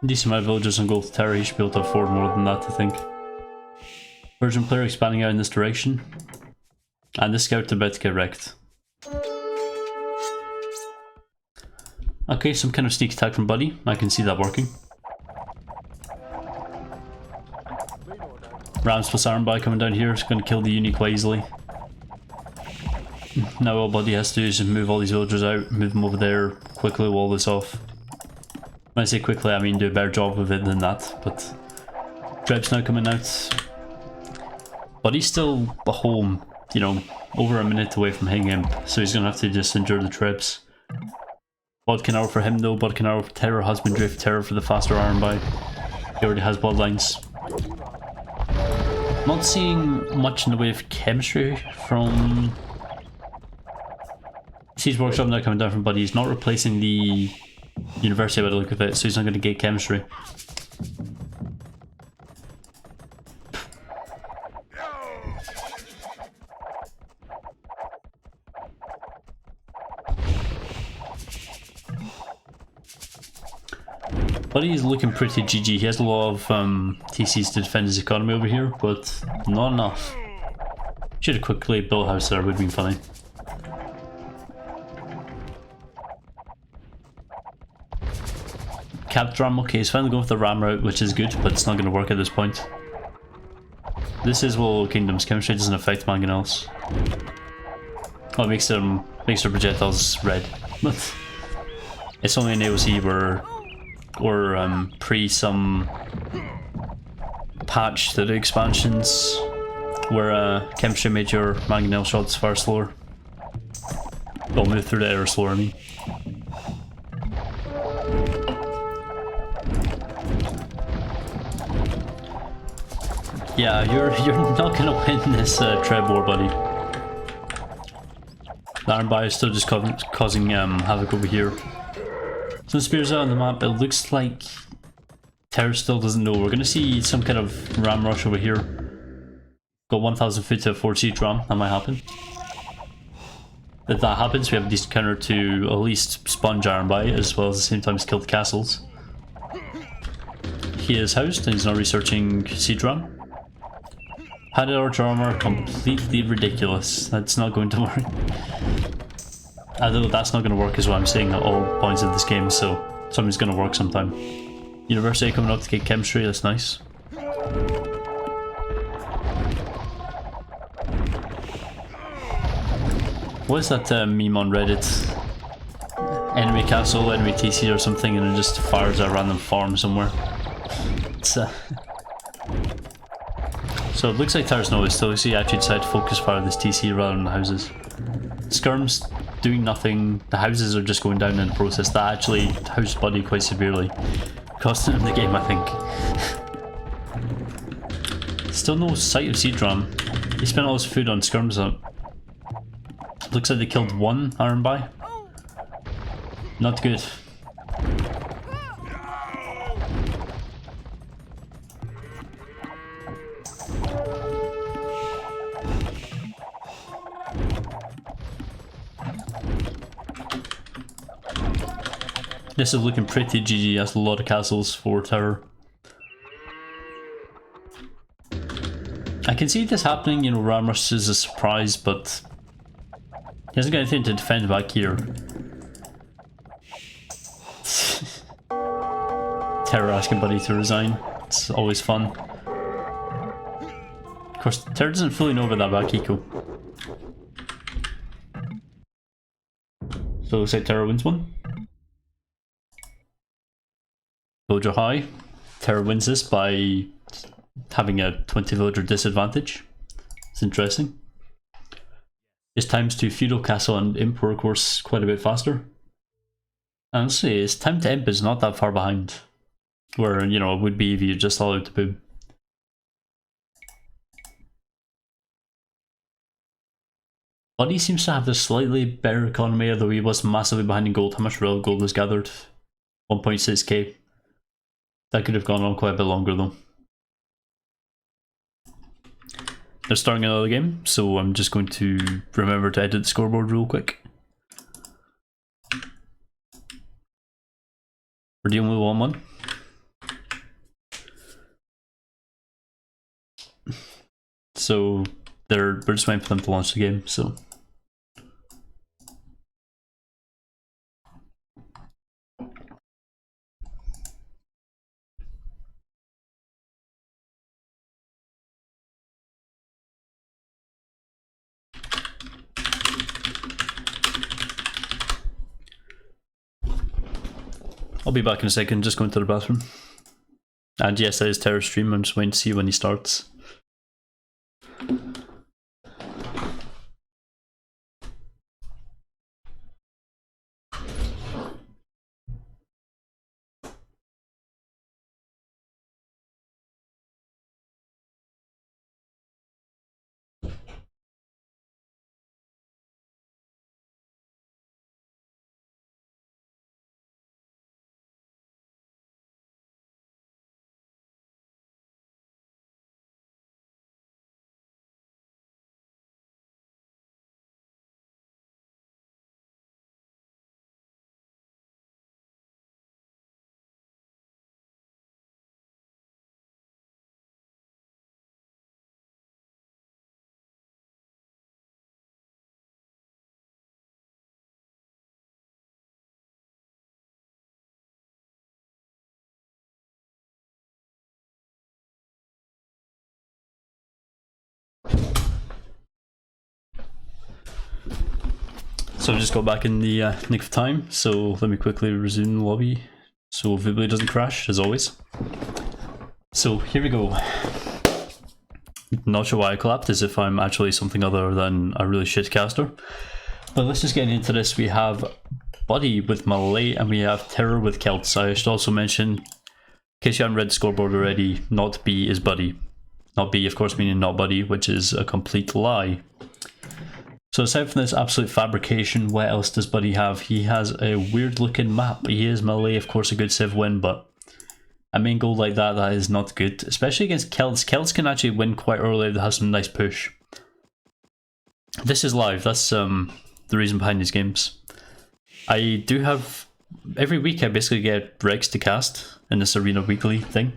Decent amount of villagers on gold terror. He should be able to afford more than that, I think. Persian player expanding out in this direction. And this scout about to get wrecked. Okay, some kind of sneak attack from Buddy. I can see that working. Rams plus Iron Buy coming down here is going to kill the uni quite easily. Now all Buddy has to do is just move all these villagers out, move them over there, quickly wall this off. When I say quickly, I mean do a better job of it than that, but Dreb's now coming out. Buddy's still a whole, you know, over a minute away from hitting him, so he's going to have to just endure the Trebs. Bodkin arrow for him though. Bodkin arrow for terror, husband drift terror for the faster iron buy. He already has bloodlines. Not seeing much in the way of chemistry from Siege Workshop now coming down from Buddy. He's not replacing the university by the look of it, so he's not going to get chemistry. Buddy's looking pretty GG. He has a lot of TCs to defend his economy over here, but not enough. Should have quickly built a house there, would have been funny. capped ram. Okay, he's finally going for the ram route, which is good, but it's not going to work at this point. This is Will Kingdom's chemistry doesn't affect mangonels. Oh, it makes their projectiles red. It's only an AOC or pre some patch to the expansions where chemistry made your mangonel shots far slower. They'll move through the air slower, I mean. Yeah, you're not gonna win this Treb war, buddy. The Iron Bio is still just causing havoc over here. Some spears out on the map. It looks like Terra still doesn't know. We're gonna see some kind of ram rush over here. Got 1,000 feet to a 4-seat ram. That might happen. If that happens, we have a decent counter to at least sponge Iron Bio, as well as at the same time kill the castles. He is housed and he's now researching siege ram. Padded arch armor, completely ridiculous. That's not going to work. Although that's not going to work is what I'm saying at all points of this game, so something's going to work sometime. University coming up to get chemistry, that's nice. What is that meme on Reddit? Enemy castle, enemy TC or something, and it just fires a random farm somewhere. It's So it looks like Tars knows, so he actually decided to focus fire this TC rather than the houses. Skirm's doing nothing, the houses are just going down in the process. That actually housed Buddy quite severely. Costing him the game, I think. Still no sight of siege ram. He spent all his food on skirms up. Looks like they killed one Iron Buy. Not good. This is looking pretty GG. That's a lot of castles for Tower. I can see this happening, you know, Ramrush is a surprise, but he hasn't got anything to defend back here. Terror asking Buddy to resign. It's always fun. Of course, Terror doesn't fully know about that back eco. So it looks like Terror wins one. Villager high. Terror wins this by having a 20 villager disadvantage. It's interesting. His times to feudal castle and imp were of course quite a bit faster. And let's see, his time to imp is not that far behind. Where, you know, it would be if you just allowed to boom. Buddy seems to have the slightly better economy, although he was massively behind in gold. How much real gold was gathered? 1.6k. That could have gone on quite a bit longer though. They're starting another game, so I'm just going to remember to edit the scoreboard real quick. We're dealing with 1-1. So we're just waiting for them to launch the game, so. I'll be back in a second, just going to the bathroom. And yes, that is Terror stream, I'm just waiting to see when he starts. So I just got back in the nick of time, so let me quickly resume the lobby so Vibly doesn't crash, as always. So here we go. Not sure why I clapped, as if I'm actually something other than a really shit caster. But let's just get into this. We have Buddy with Malay and we have Terror with Celts. I should also mention, in case you haven't read the scoreboard already, not B is Buddy. Not B, of course, meaning not Buddy, which is a complete lie. So aside from this absolute fabrication, what else does Buddy have? He has a weird looking map. He is Malay, of course, a good civ win, but a main goal like that, that is not good. Especially against Celts. Celts can actually win quite early. They have some nice push. This is live. That's the reason behind these games. I do have... Every week I basically get regs to cast in this arena weekly thing.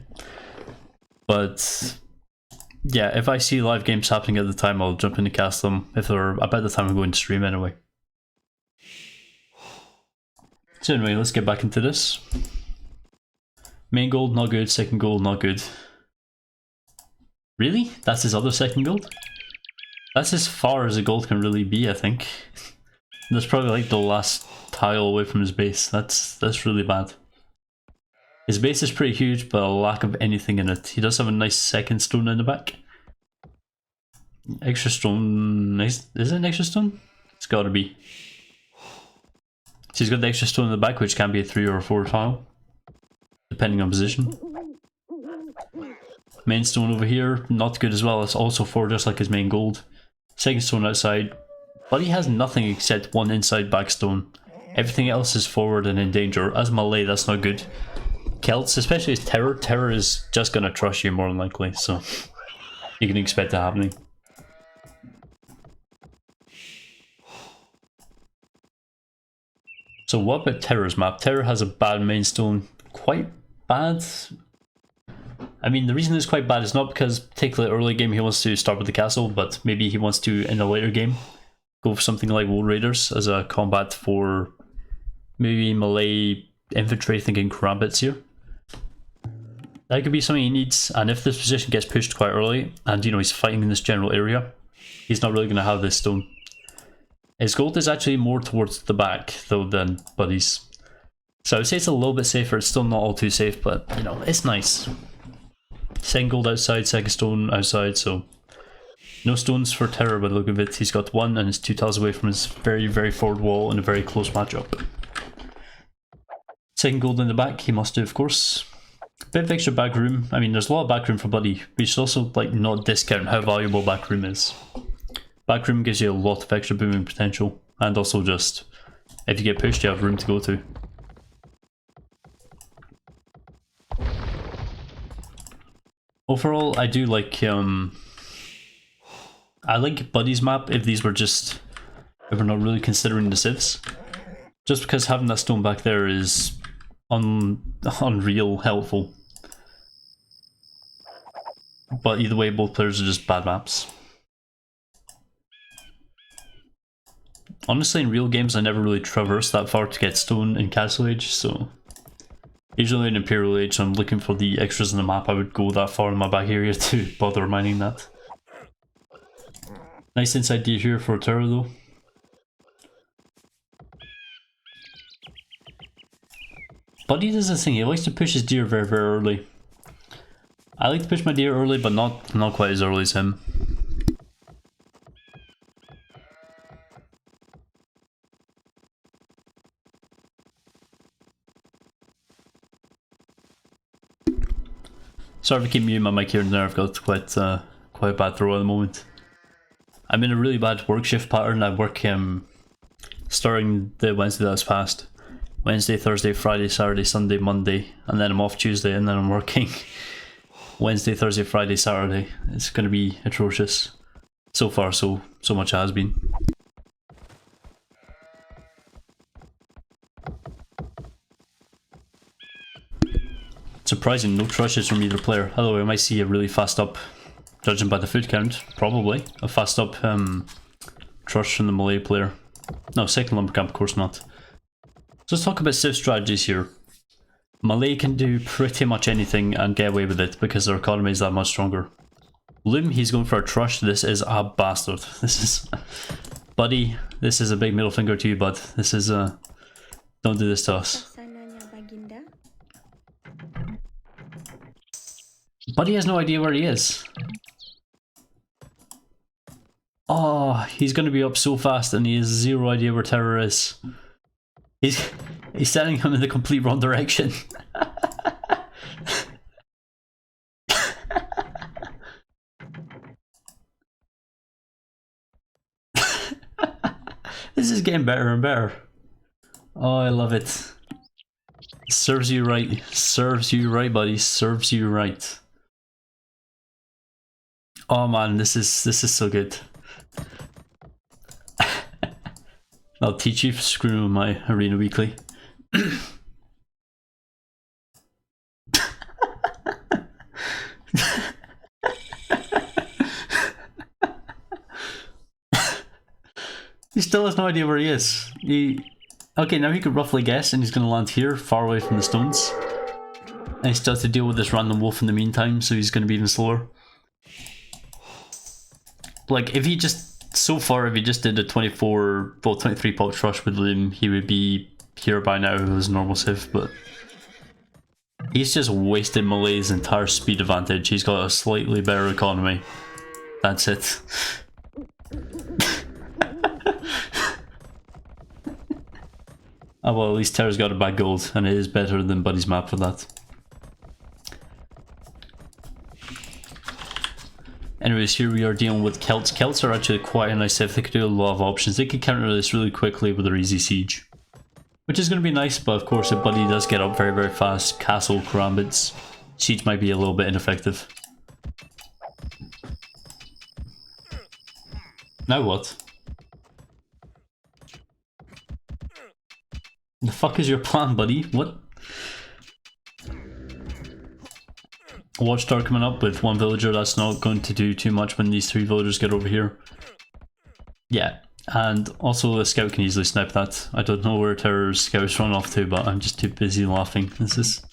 But... yeah, if I see live games happening at the time, I'll jump in to cast them if they're about the time I'm going to stream anyway. So anyway, let's get back into this. Main gold, not good. Second gold, not good. Really? That's his other second gold? That's as far as a gold can really be, I think. That's probably like the last tile away from his base. That's really bad. His base is pretty huge, but a lack of anything in it. He does have a nice second stone in the back. Extra stone... is it an extra stone? It's gotta be. So he's got the extra stone in the back, which can be a 3 or a 4 tile, depending on position. Main stone over here, not good as well. It's also 4, just like his main gold. Second stone outside. But he has nothing except one inside back stone. Everything else is forward and in danger. As Malay, that's not good. Celts, especially as Terror. Terror is just gonna trust you more than likely, so you can expect that happening. So what about Terror's map? Terror has a bad main stone. Quite bad. I mean, the reason it's quite bad is not because particularly early game he wants to start with the castle, but maybe he wants to, in a later game, go for something like Wool Raiders as a combat for maybe Malay infantry thinking Karambits here. That could be something he needs, and if this position gets pushed quite early, and you know he's fighting in this general area, he's not really going to have this stone. His gold is actually more towards the back, though, than Buddy's. So I would say it's a little bit safer. It's still not all too safe, but, you know, it's nice. Second gold outside, second stone outside, so... no stones for Terror by the look of it. He's got 1 and is 2 tiles away from his very, very forward wall in a very close matchup. Second gold in the back, he must do, of course. Bit of extra back room. I mean, there's a lot of back room for Buddy. We should also, like, not discount how valuable back room is. Back room gives you a lot of extra booming potential, and also just, if you get pushed, you have room to go to. Overall, I do like, I like Buddy's map if these were just, if we're not really considering the civs. Just because having that stone back there is unreal helpful. But either way, both players are just bad maps. Honestly, in real games, I never really traverse that far to get stone in Castle Age, so... usually in Imperial Age, I'm looking for the extras in the map, I would go that far in my back area to bother mining that. Nice inside deer here for Terror though. Buddy does this thing, he likes to push his deer very, very early. I like to push my deer early, but not quite as early as him. Sorry if I keep muting my mic here and there, I've got quite a bad throw at the moment. I'm in a really bad work shift pattern. I work starting the Wednesday that's passed. Wednesday, Thursday, Friday, Saturday, Sunday, Monday, and then I'm off Tuesday, and then I'm working Wednesday, Thursday, Friday, Saturday. It's going to be atrocious. So far, so much has been. Surprising, no trushes from either player. Although I might see a really fast up, judging by the food count, probably. A fast up trush from the Malay player. No, second lumber camp, of course not. So let's talk about civ strategies here. Malay can do pretty much anything and get away with it because their economy is that much stronger. Loom, he's going for a trush. This is a bastard. This is... Buddy, this is a big middle finger to you, bud. This is don't do this to us. Buddy has no idea where he is. Oh, he's gonna be up so fast and he has zero idea where Terror is. He's sending him in the complete wrong direction. This is getting better and better. Oh, I love it. Serves you right. Serves you right, buddy. Serves you right. Oh man, this is so good. I'll teach you screw my Arena Weekly. He still has no idea where he is. Okay, now he could roughly guess, and he's going to land here, far away from the stones. And he still has to deal with this random wolf in the meantime, so he's going to be even slower. Like, if he just, so far, if he just did a 23 box rush with him, he would be here by now with his normal civ, but he's just wasted Malay's entire speed advantage. He's got a slightly better economy. That's it. Oh well, at least Terra's got a bad gold, and it is better than Buddy's map for that. Anyways, here we are dealing with Celts. Celts are actually quite a nice civ. They could do a lot of options. They could counter this really quickly with their easy siege, which is going to be nice, but of course if Buddy does get up very, very fast, castle, karambits, siege might be a little bit ineffective. Now what? The fuck is your plan, buddy? What? Watchtower coming up with one villager. That's not going to do too much when these 3 villagers get over here. Yeah, and also a scout can easily snipe that. I don't know where Terror's scouts run off to, but I'm just too busy laughing. This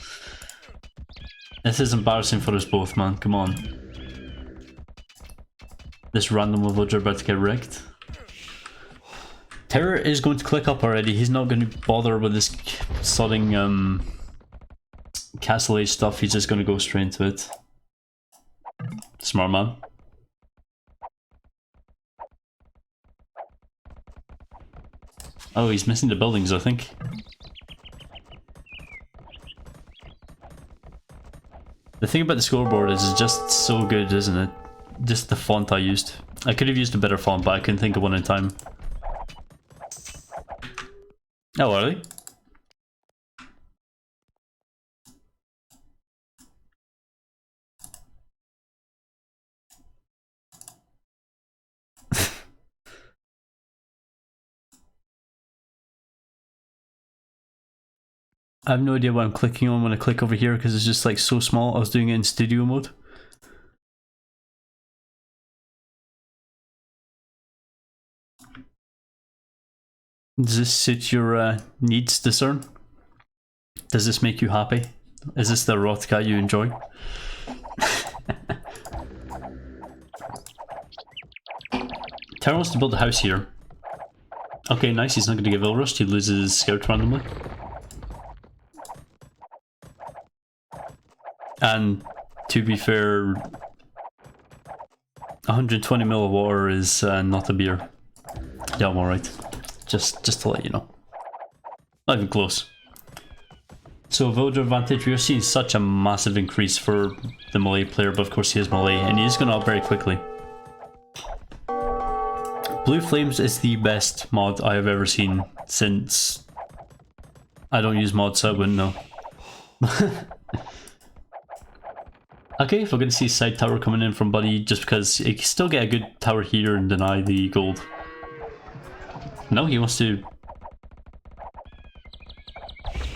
is embarrassing for us both, man. Come on. This random villager about to get wrecked. Terror is going to click up already. He's not going to bother with this sodding castle age stuff. He's just going to go straight into it. Smart man. Oh, he's missing the buildings, I think. The thing about the scoreboard is it's just so good, isn't it? Just the font I used. I could have used a better font, but I couldn't think of one in time. Oh, are they? I have no idea what I'm clicking on when I click over here because it's just like so small. I was doing it in studio mode. Does this suit your needs, Discern? Does this make you happy? Is this the erotica you enjoy? Terra wants to build a house here. Okay, nice. He's not going to get Vill Rushed. He loses scout randomly. And to be fair, 120 ml of water is not a beer. Yeah, I'm alright. Just to let you know. Not even close. So villager advantage, we are seeing such a massive increase for the Malay player, but of course he is Malay, and he is going up very quickly. Blue Flames is the best mod I have ever seen since... I don't use mods, so I wouldn't know. Okay, if we're going to see side tower coming in from Buddy, just because he can still get a good tower here and deny the gold. No, he wants to...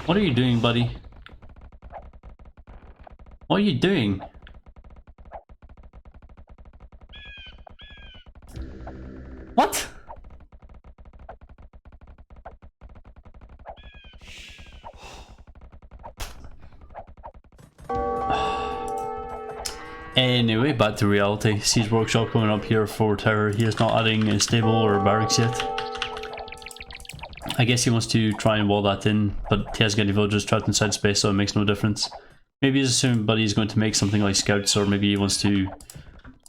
What are you doing, buddy? What are you doing? What? Anyway, back to reality. Siege Workshop coming up here for Terror. He is not adding a stable or a barracks yet. I guess he wants to try and wall that in, but he hasn't got any villagers trapped inside space, so it makes no difference. Maybe he's assuming Buddy's going to make something like scouts, or maybe he wants to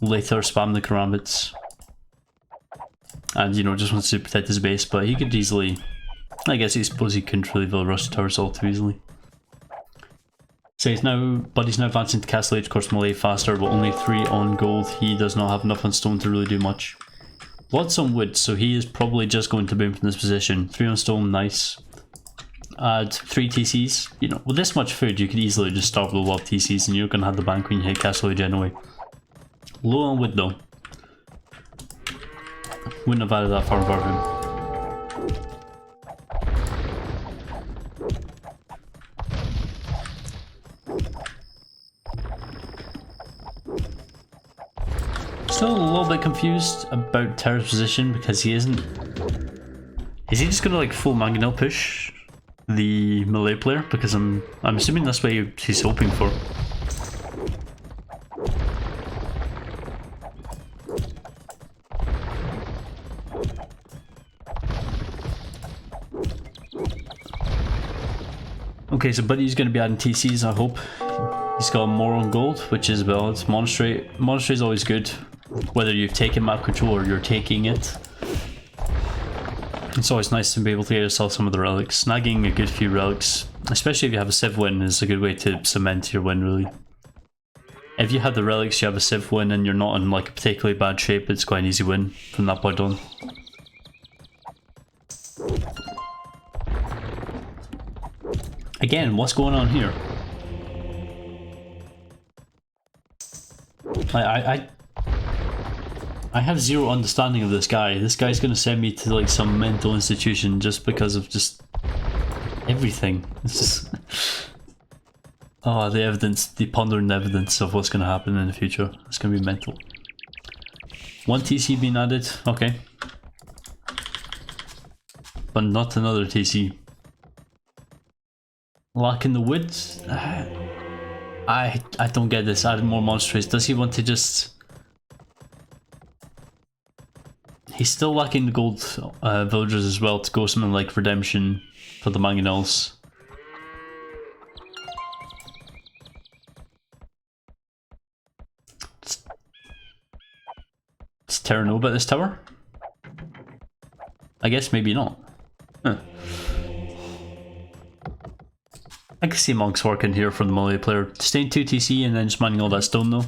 later spam the karambits. And, you know, just wants to protect his base, but he could easily... I guess he suppose he couldn't really rush the towers all too easily. So Buddy's now advancing to Castle Age, of course Malay faster, but only 3 on gold. He does not have enough on stone to really do much. Lots on wood, so he is probably just going to boom from this position. 3 on stone, nice. Add 3 TCs. You know, with this much food, you could easily just start with a lot of TCs and you're going to have the bank when you hit Castle Age anyway. Low on wood though. Wouldn't have added that far above him. Still a little bit confused about Terra's position because he isn't... Is he just gonna like full mangonel push the melee player? Because I'm assuming that's what he's hoping for. Okay, so Buddy's gonna be adding TCs, I hope. He's got more on gold, which is, well, it's Monastery. Monastery is always good, whether you've taken map control or you're taking it. It's always nice to be able to get yourself some of the relics. Snagging a good few relics, especially if you have a Civ win, is a good way to cement your win, really. If you have the relics, you have a Civ win, and you're not in like a particularly bad shape, it's quite an easy win from that point on. Again, what's going on here? I have zero understanding of this guy. This guy's gonna send me to like some mental institution just because of just everything. It's just oh, the evidence, the pondering evidence of what's gonna happen in the future. It's gonna be mental. 1 TC being added, okay, but not another TC. Lacking the wood. I don't get this. Adding more monsters. Does he want to just... He's still lacking the gold villagers as well to go something like Redemption for the mangonels. Does Terra know about this tower? I guess maybe not. Huh. I can see monks working here for the melee player. Staying 2 TC and then just mining all that stone though.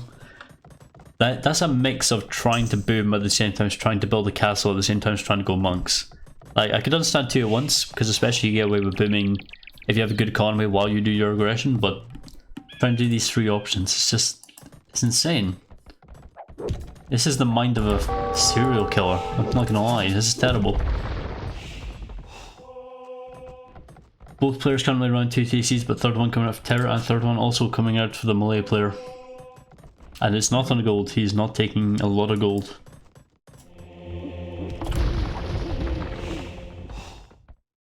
That's a mix of trying to boom at the same time as trying to build a castle at the same time as trying to go monks. Like, I could understand 2 at once, because especially you get away with booming if you have a good economy while you do your aggression, but trying to do these 3 options, it's insane. This is the mind of a serial killer, I'm not gonna lie, this is terrible. Both players currently around 2 TCs, but third one coming out for Terra and third one also coming out for the melee player. And it's not on gold, he's not taking a lot of gold.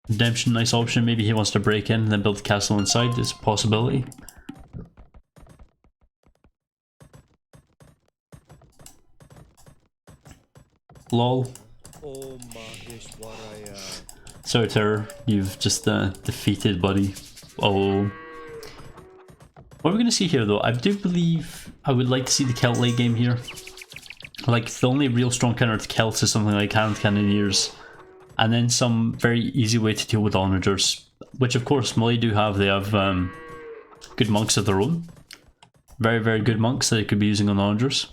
Redemption, nice option, maybe he wants to break in and then build a castle inside, it's a possibility. Lol. Sorry Terror, you've just defeated Buddy. Oh. What are we going to see here though? I do believe I would like to see the Celt late game here. Like, the only real strong counter to Celts is something like Hand Cannoneers. And then some very easy way to deal with Onagers. Which of course Malay do have. They have good monks of their own. Very, very good monks that they could be using on Onagers.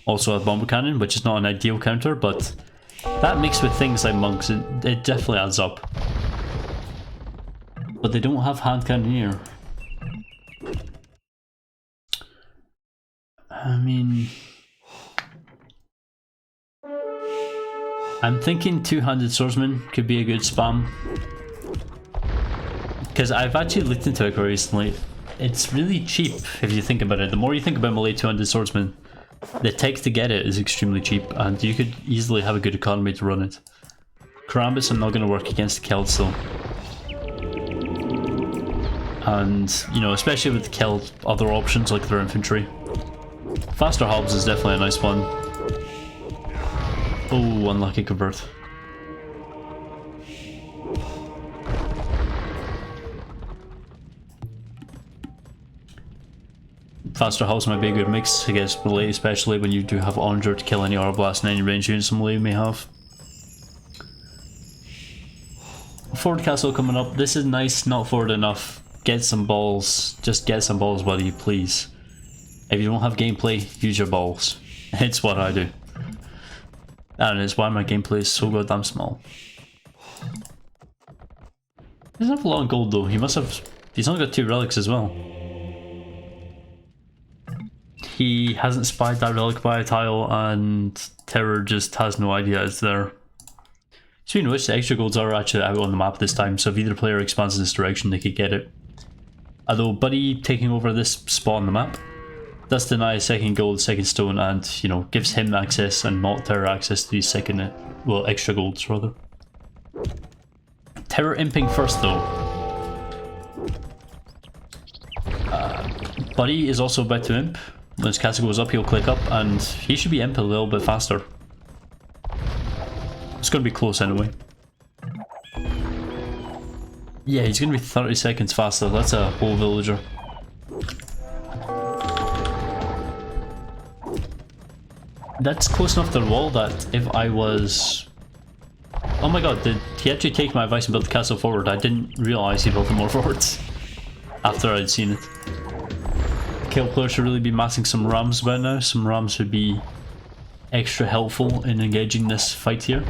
Also have Bomber Cannon, which is not an ideal counter, but that mixed with things like monks, it definitely adds up. But they don't have Hand Cannoneer. I mean... I'm thinking Two-Handed Swordsman could be a good spam. Because I've actually looked into it quite recently. It's really cheap if you think about it. The more you think about Malay Two-Handed Swordsman, the tech to get it is extremely cheap, and you could easily have a good economy to run it. Karambits are not going to work against the Celts though. And, you know, especially with the Celt, other options like their infantry. Faster Hobbs is definitely a nice one. Oh, unlucky convert. Faster House might be a good mix against melee, especially when you do have Onager to kill any Aura Blast and any range units melee you may have. Forward castle coming up. This is nice, not forward enough. Get some balls. Just get some balls, buddy, please. If you don't have gameplay, use your balls. It's what I do. And it's why my gameplay is so goddamn small. He doesn't have a lot of gold though. He must have... He's only got 2 relics as well. He hasn't spied that relic by a tile, and Terror just has no idea it's there. Speaking of which, the extra golds are actually out on the map this time, so if either player expands in this direction, they could get it. Although Buddy taking over this spot on the map does deny a second gold, second stone, and, you know, gives him access and not Terror access to these second, well, extra golds rather. Terror imping first though. Buddy is also about to imp. When his castle goes up, he'll click up, and he should be imp a little bit faster. It's going to be close anyway. Yeah, he's going to be 30 seconds faster. That's a whole villager. That's close enough to the wall that if I was... Oh my god, did he actually take my advice and build the castle forward? I didn't realise he built it more forwards after I'd seen it. Kill player should really be massing some rams about now. Some rams would be extra helpful in engaging this fight here.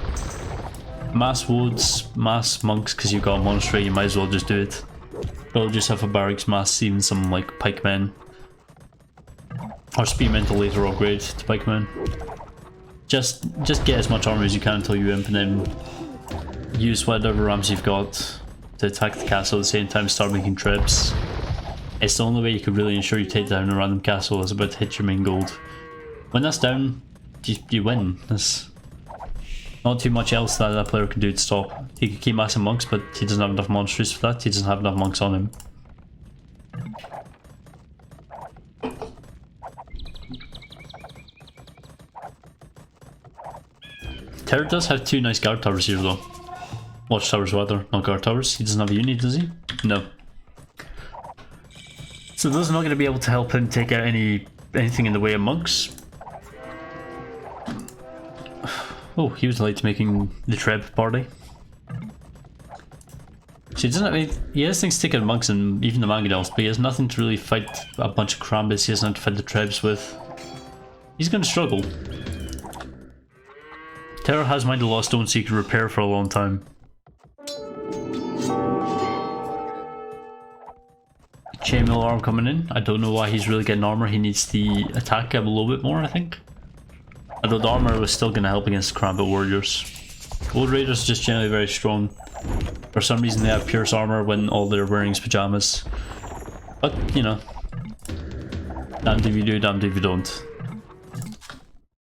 Mass woods, mass monks, because you've got a monastery, you might as well just do it. Or just have a barracks mass, even some like pikemen. Or spearmen to later upgrade to pikemen. Just get as much armor as you can until you imp, and then use whatever rams you've got to attack the castle at the same time, start making trips. It's the only way you can really ensure you take down a random castle is about to hit your main gold. When that's down, you win. There's not too much else that that player can do to stop. He can keep massing monks, but he doesn't have enough monasteries for that. He doesn't have enough monks on him. Terror does have 2 nice guard towers here though. Watchtowers rather, not guard towers. He doesn't have a unit, does he? No. So those are not going to be able to help him take out anything in the way of monks. Oh, he was late to making the Treb party. So he doesn't have he has things to take out monks and even the Mangonels, but he has nothing to really fight a bunch of Krambis. He doesn't have to fight the Trebs with. He's going to struggle. Terror has mined a lot of stone so he can repair for a long time. Chainmail arm coming in. I don't know why he's really getting armor. He needs the attack a little bit more, I think. Although the armor was still going to help against Krambit warriors. Old Raiders are just generally very strong. For some reason they have pierce armor when all they're wearing is pajamas. But, you know. Damned if you do, damned if you don't.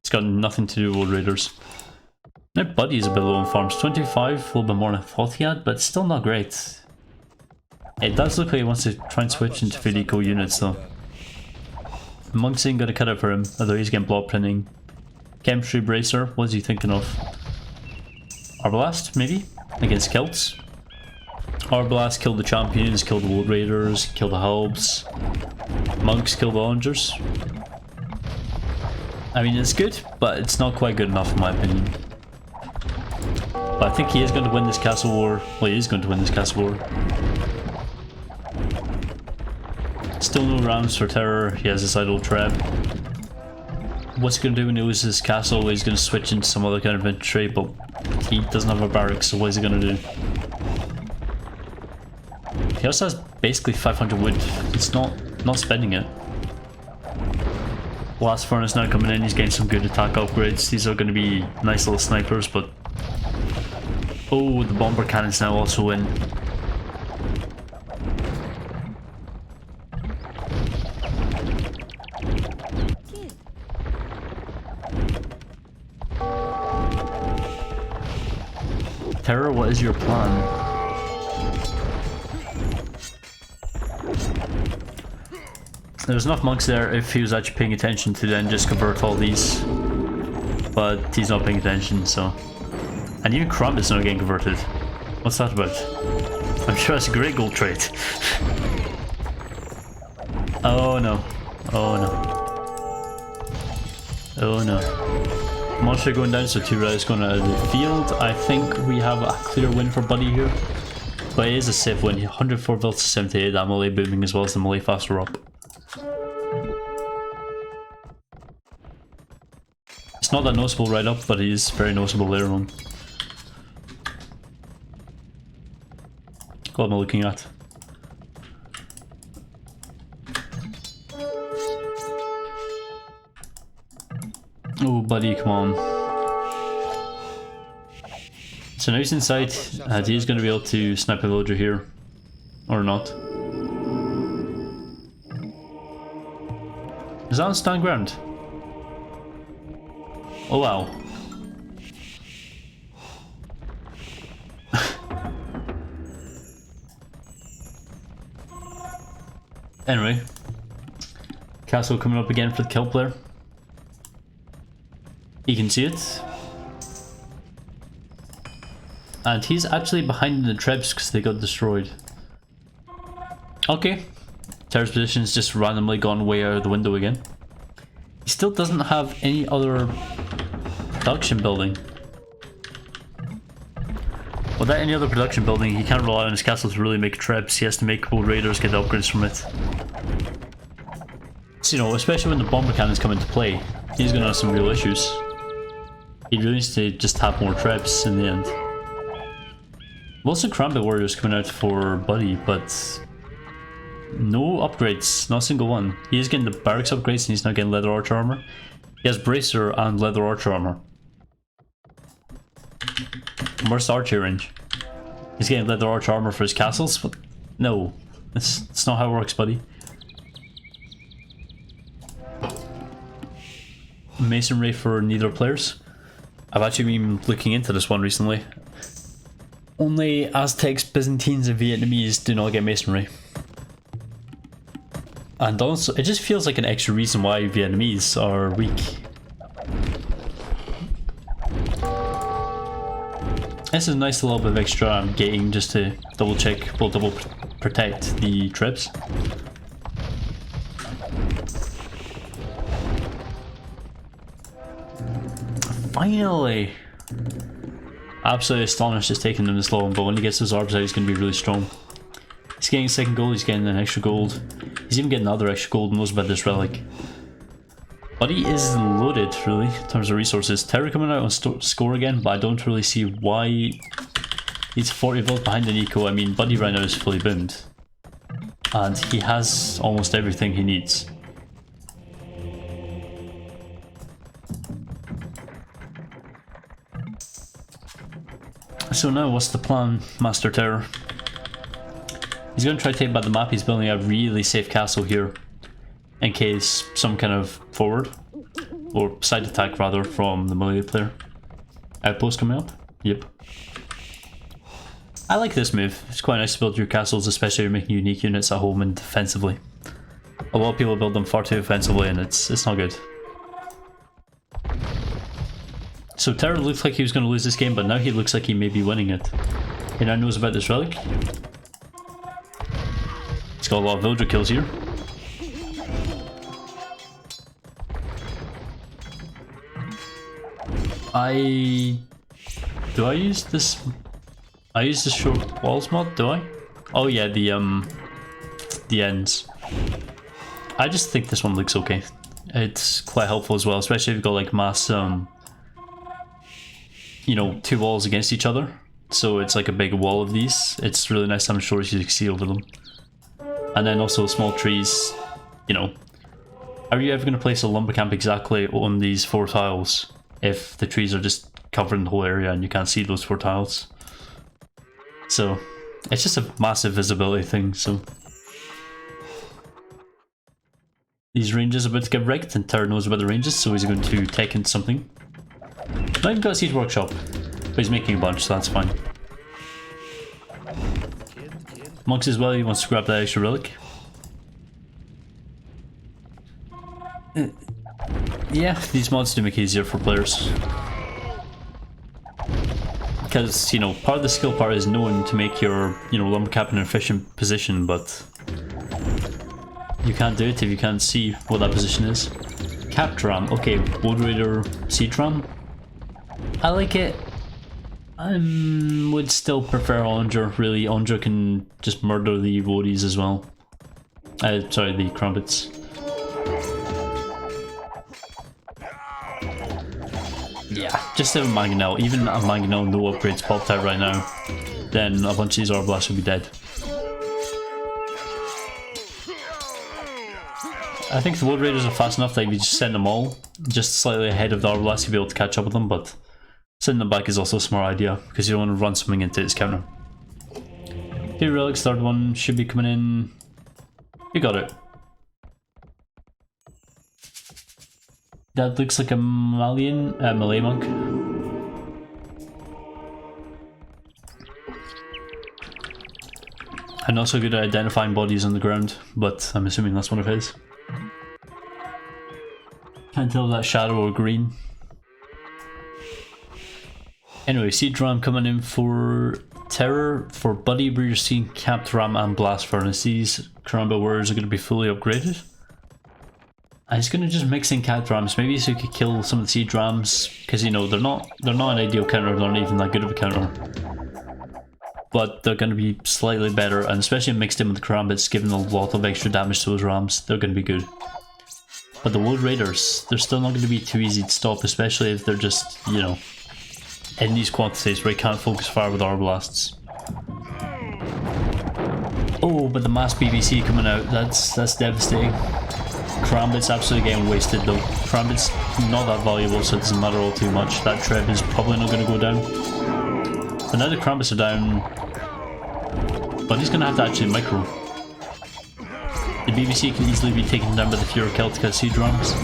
It's got nothing to do with Old Raiders. Now Buddy is a bit low on farms. 25, a little bit more than I thought he had, but still not great. It does look like he wants to try and switch into 3 eco units though. Monks ain't gonna cut it for him, although he's getting block printing. Chemistry Bracer, what is he thinking of? Arbalast, maybe? Against Celts? Arbalast killed the champions, killed the Wood Raiders, killed the Halbs. Monks killed the Onagers. I mean, it's good, but it's not quite good enough in my opinion. But I think he is going to win this castle war. Well, he is going to win this castle war. Still no rams for Terror. He has this idle trap. What's he going to do when he loses his castle? He's going to switch into some other kind of infantry, but he doesn't have a barracks, so what is he going to do? He also has basically 500 wood. He's not spending it. Blast Furnace now coming in. He's getting some good attack upgrades. These are going to be nice little snipers, but... Oh, the bomber cannons now also in. Terror, what is your plan? There's enough monks there if he was actually paying attention to then just convert all these. But he's not paying attention, so... And even Crumb is not getting converted. What's that about? I'm sure that's a great gold trade. Oh no. Oh no. Oh no. Monster going down, so 2 res going out of the field. I think we have a clear win for Buddy here. But it is a safe win. 104 built to 78, that melee booming as well as the melee faster up. It's not that noticeable right up, but it is very noticeable later on. What am I looking at? Oh, Buddy, come on. So now he's inside, and he's going to be able to snipe a villager here. Or not. Is that on stand ground? Oh wow. Anyway. Castle coming up again for the kill player. You can see it. And he's actually behind the trebs because they got destroyed. Okay. Terra's position's just randomly gone way out of the window again. He still doesn't have any other production building. Without any other production building, he can't rely on his castle to really make trebs. He has to make bold raiders, get the upgrades from it. So, you know, especially when the bomber cannons come into play, he's gonna have some real issues. He really needs to just have more trebs in the end. Lots of Karambit warriors coming out for Buddy, but no upgrades, not a single one. He is getting the barracks upgrades and he's not getting leather archer armor. He has bracer and leather archer armor. Where's the archer range? He's getting leather archer armor for his castles? But no, that's not how it works, buddy. Masonry for neither players. I've actually been looking into this one recently. Only Aztecs, Byzantines and Vietnamese do not get masonry. And also, it just feels like an extra reason why Vietnamese are weak. This is a nice little bit of extra gating just to double check, well, double protect the trips. Finally! Absolutely astonished it's taking him this long, but when he gets his orbs out, he's going to be really strong. He's getting a second gold, he's getting an extra gold. He's even getting another extra gold and knows about this relic. Buddy is loaded, really, in terms of resources. Terror coming out on score again, but I don't really see why he's 40 built behind an eco. I mean, Buddy right now is fully boomed. And he has almost everything he needs. So now, what's the plan, Master Terror? He's going to try to take back the map. He's building a really safe castle here in case some kind of forward or side attack rather from the melee player. Outpost coming up? Yep. I like this move. It's quite nice to build your castles, especially if you're making unique units at home and defensively. A lot of people build them far too offensively and it's not good. So Terror looked like he was going to lose this game, but now he looks like he may be winning it. He now knows about this relic. He's got a lot of villager kills here. Do I use this? I use the short walls mod, do I? Oh yeah, the ends. I just think this one looks okay. It's quite helpful as well, especially if you've got like mass you know, 2 walls against each other. So it's like a big wall of these. It's really nice to have shorts you can see over them. And then also small trees, you know. Are you ever going to place a lumber camp exactly on these 4 tiles if the trees are just covering the whole area and you can't see those 4 tiles? So it's just a massive visibility thing, so. These ranges are about to get wrecked and Terror knows about the ranges, so he's going to take into something. Not even got a siege workshop, but he's making a bunch, so that's fine. Monks as well, he wants to grab that extra relic. Yeah, these mods do make it easier for players. Because, you know, part of the skill part is knowing to make your, you know, lumber cap in an efficient position, but you can't do it if you can't see what that position is. Cap ram, okay, Wood Raider Siege Ram. I like it. I would still prefer Onger, really. Onger can just murder the Woadies as well. Sorry, the Crumpets. Yeah, just have a Mangonel. Even a Mangonel no upgrades popped out right now, then a bunch of these Arblasts would be dead. I think the Wood Raiders are fast enough that if you just send them all just slightly ahead of the Arblasts, you'll be able to catch up with them, but sending them back is also a smart idea because you don't want to run something into its counter. Here, Relics, third one should be coming in. You got it. That looks like a Malay monk. I'm not so good at identifying bodies on the ground, but I'm assuming that's one of his. Can't tell if that's shadow or green. Anyway, Siege Ram coming in for Terror. For Buddy, we're seeing Capped Ram and Blast Furnace. These Karamba warriors are going to be fully upgraded. I'm just going to just mix in Capped Rams, maybe so you could kill some of the Siege Rams, because you know they're not an ideal counter, they're not even that good of a counter. But they're going to be slightly better, and especially mixed in with the Karambits, giving a lot of extra damage to those Rams, they're going to be good. But the Wood Raiders, they're still not going to be too easy to stop, especially if they're just, you know, in these quantities where you can't focus fire with Arblasts. Oh, but the mass BBC coming out, that's devastating. Karambit's absolutely getting wasted though. Karambit's not that valuable, so it doesn't matter all too much. That Treb is probably not going to go down. But now the Karambits are down, but he's going to have to actually micro. The BBC can easily be taken down by the fewer Celtica Siege Rams.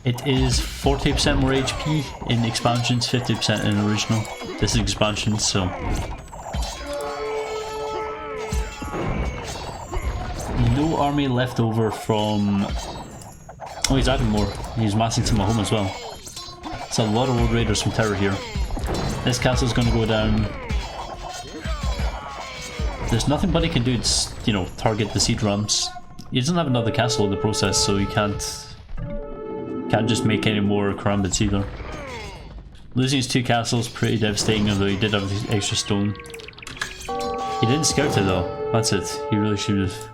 It is 40% more HP in expansions, 50% in original. This is expansion, so no army left over from... Oh, he's adding more. He's massing to Mahome as well. It's a lot of Wood Raiders from Terror here. This castle's going to go down. There's nothing Buddy can do to, you know, target the Siege Rams. He doesn't have another castle in the process, so he can't just make any more Karambits either. Losing his two castles pretty devastating, although he did have the extra stone. He didn't scout it though. That's it. He really should have.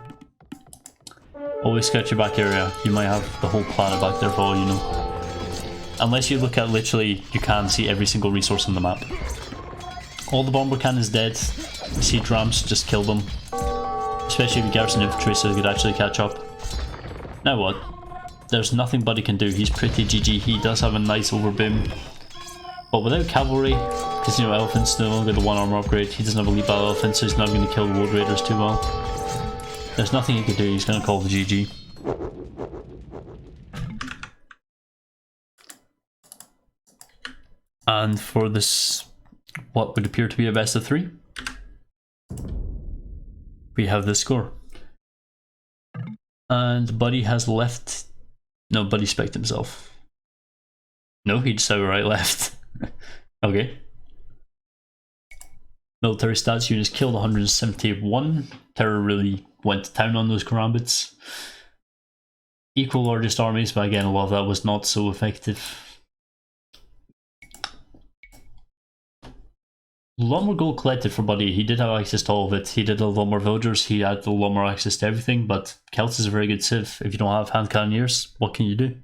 Always scout your back area. You might have the whole planet back there for all you know. Unless you look at literally, you can see every single resource on the map. All the bomber cannons dead. Siege Rams, just kill them. Especially if you garrison infantry so they could actually catch up. Now what? There's nothing Buddy can do. He's pretty GG. He does have a nice overboom. But without cavalry, because you know elephants no longer the one armor upgrade, he doesn't have a lead battle elephant, so he's not going to kill the Wood Raiders too well. There's nothing he can do. He's going to call the GG. And for this, what would appear to be a best of 3, we have this score. And Buddy has left. No, Buddy spec'd himself. No, he just outright left. Okay. Military stats units killed 171. Terror really went to town on those Karambits. Equal largest armies, but again, a lot of that was not so effective. A lot more gold collected for Buddy. He did have access to all of it. He did a lot more villagers. He had a lot more access to everything, but Celts is a very good civ. If you don't have hand cannoneers, what can you do?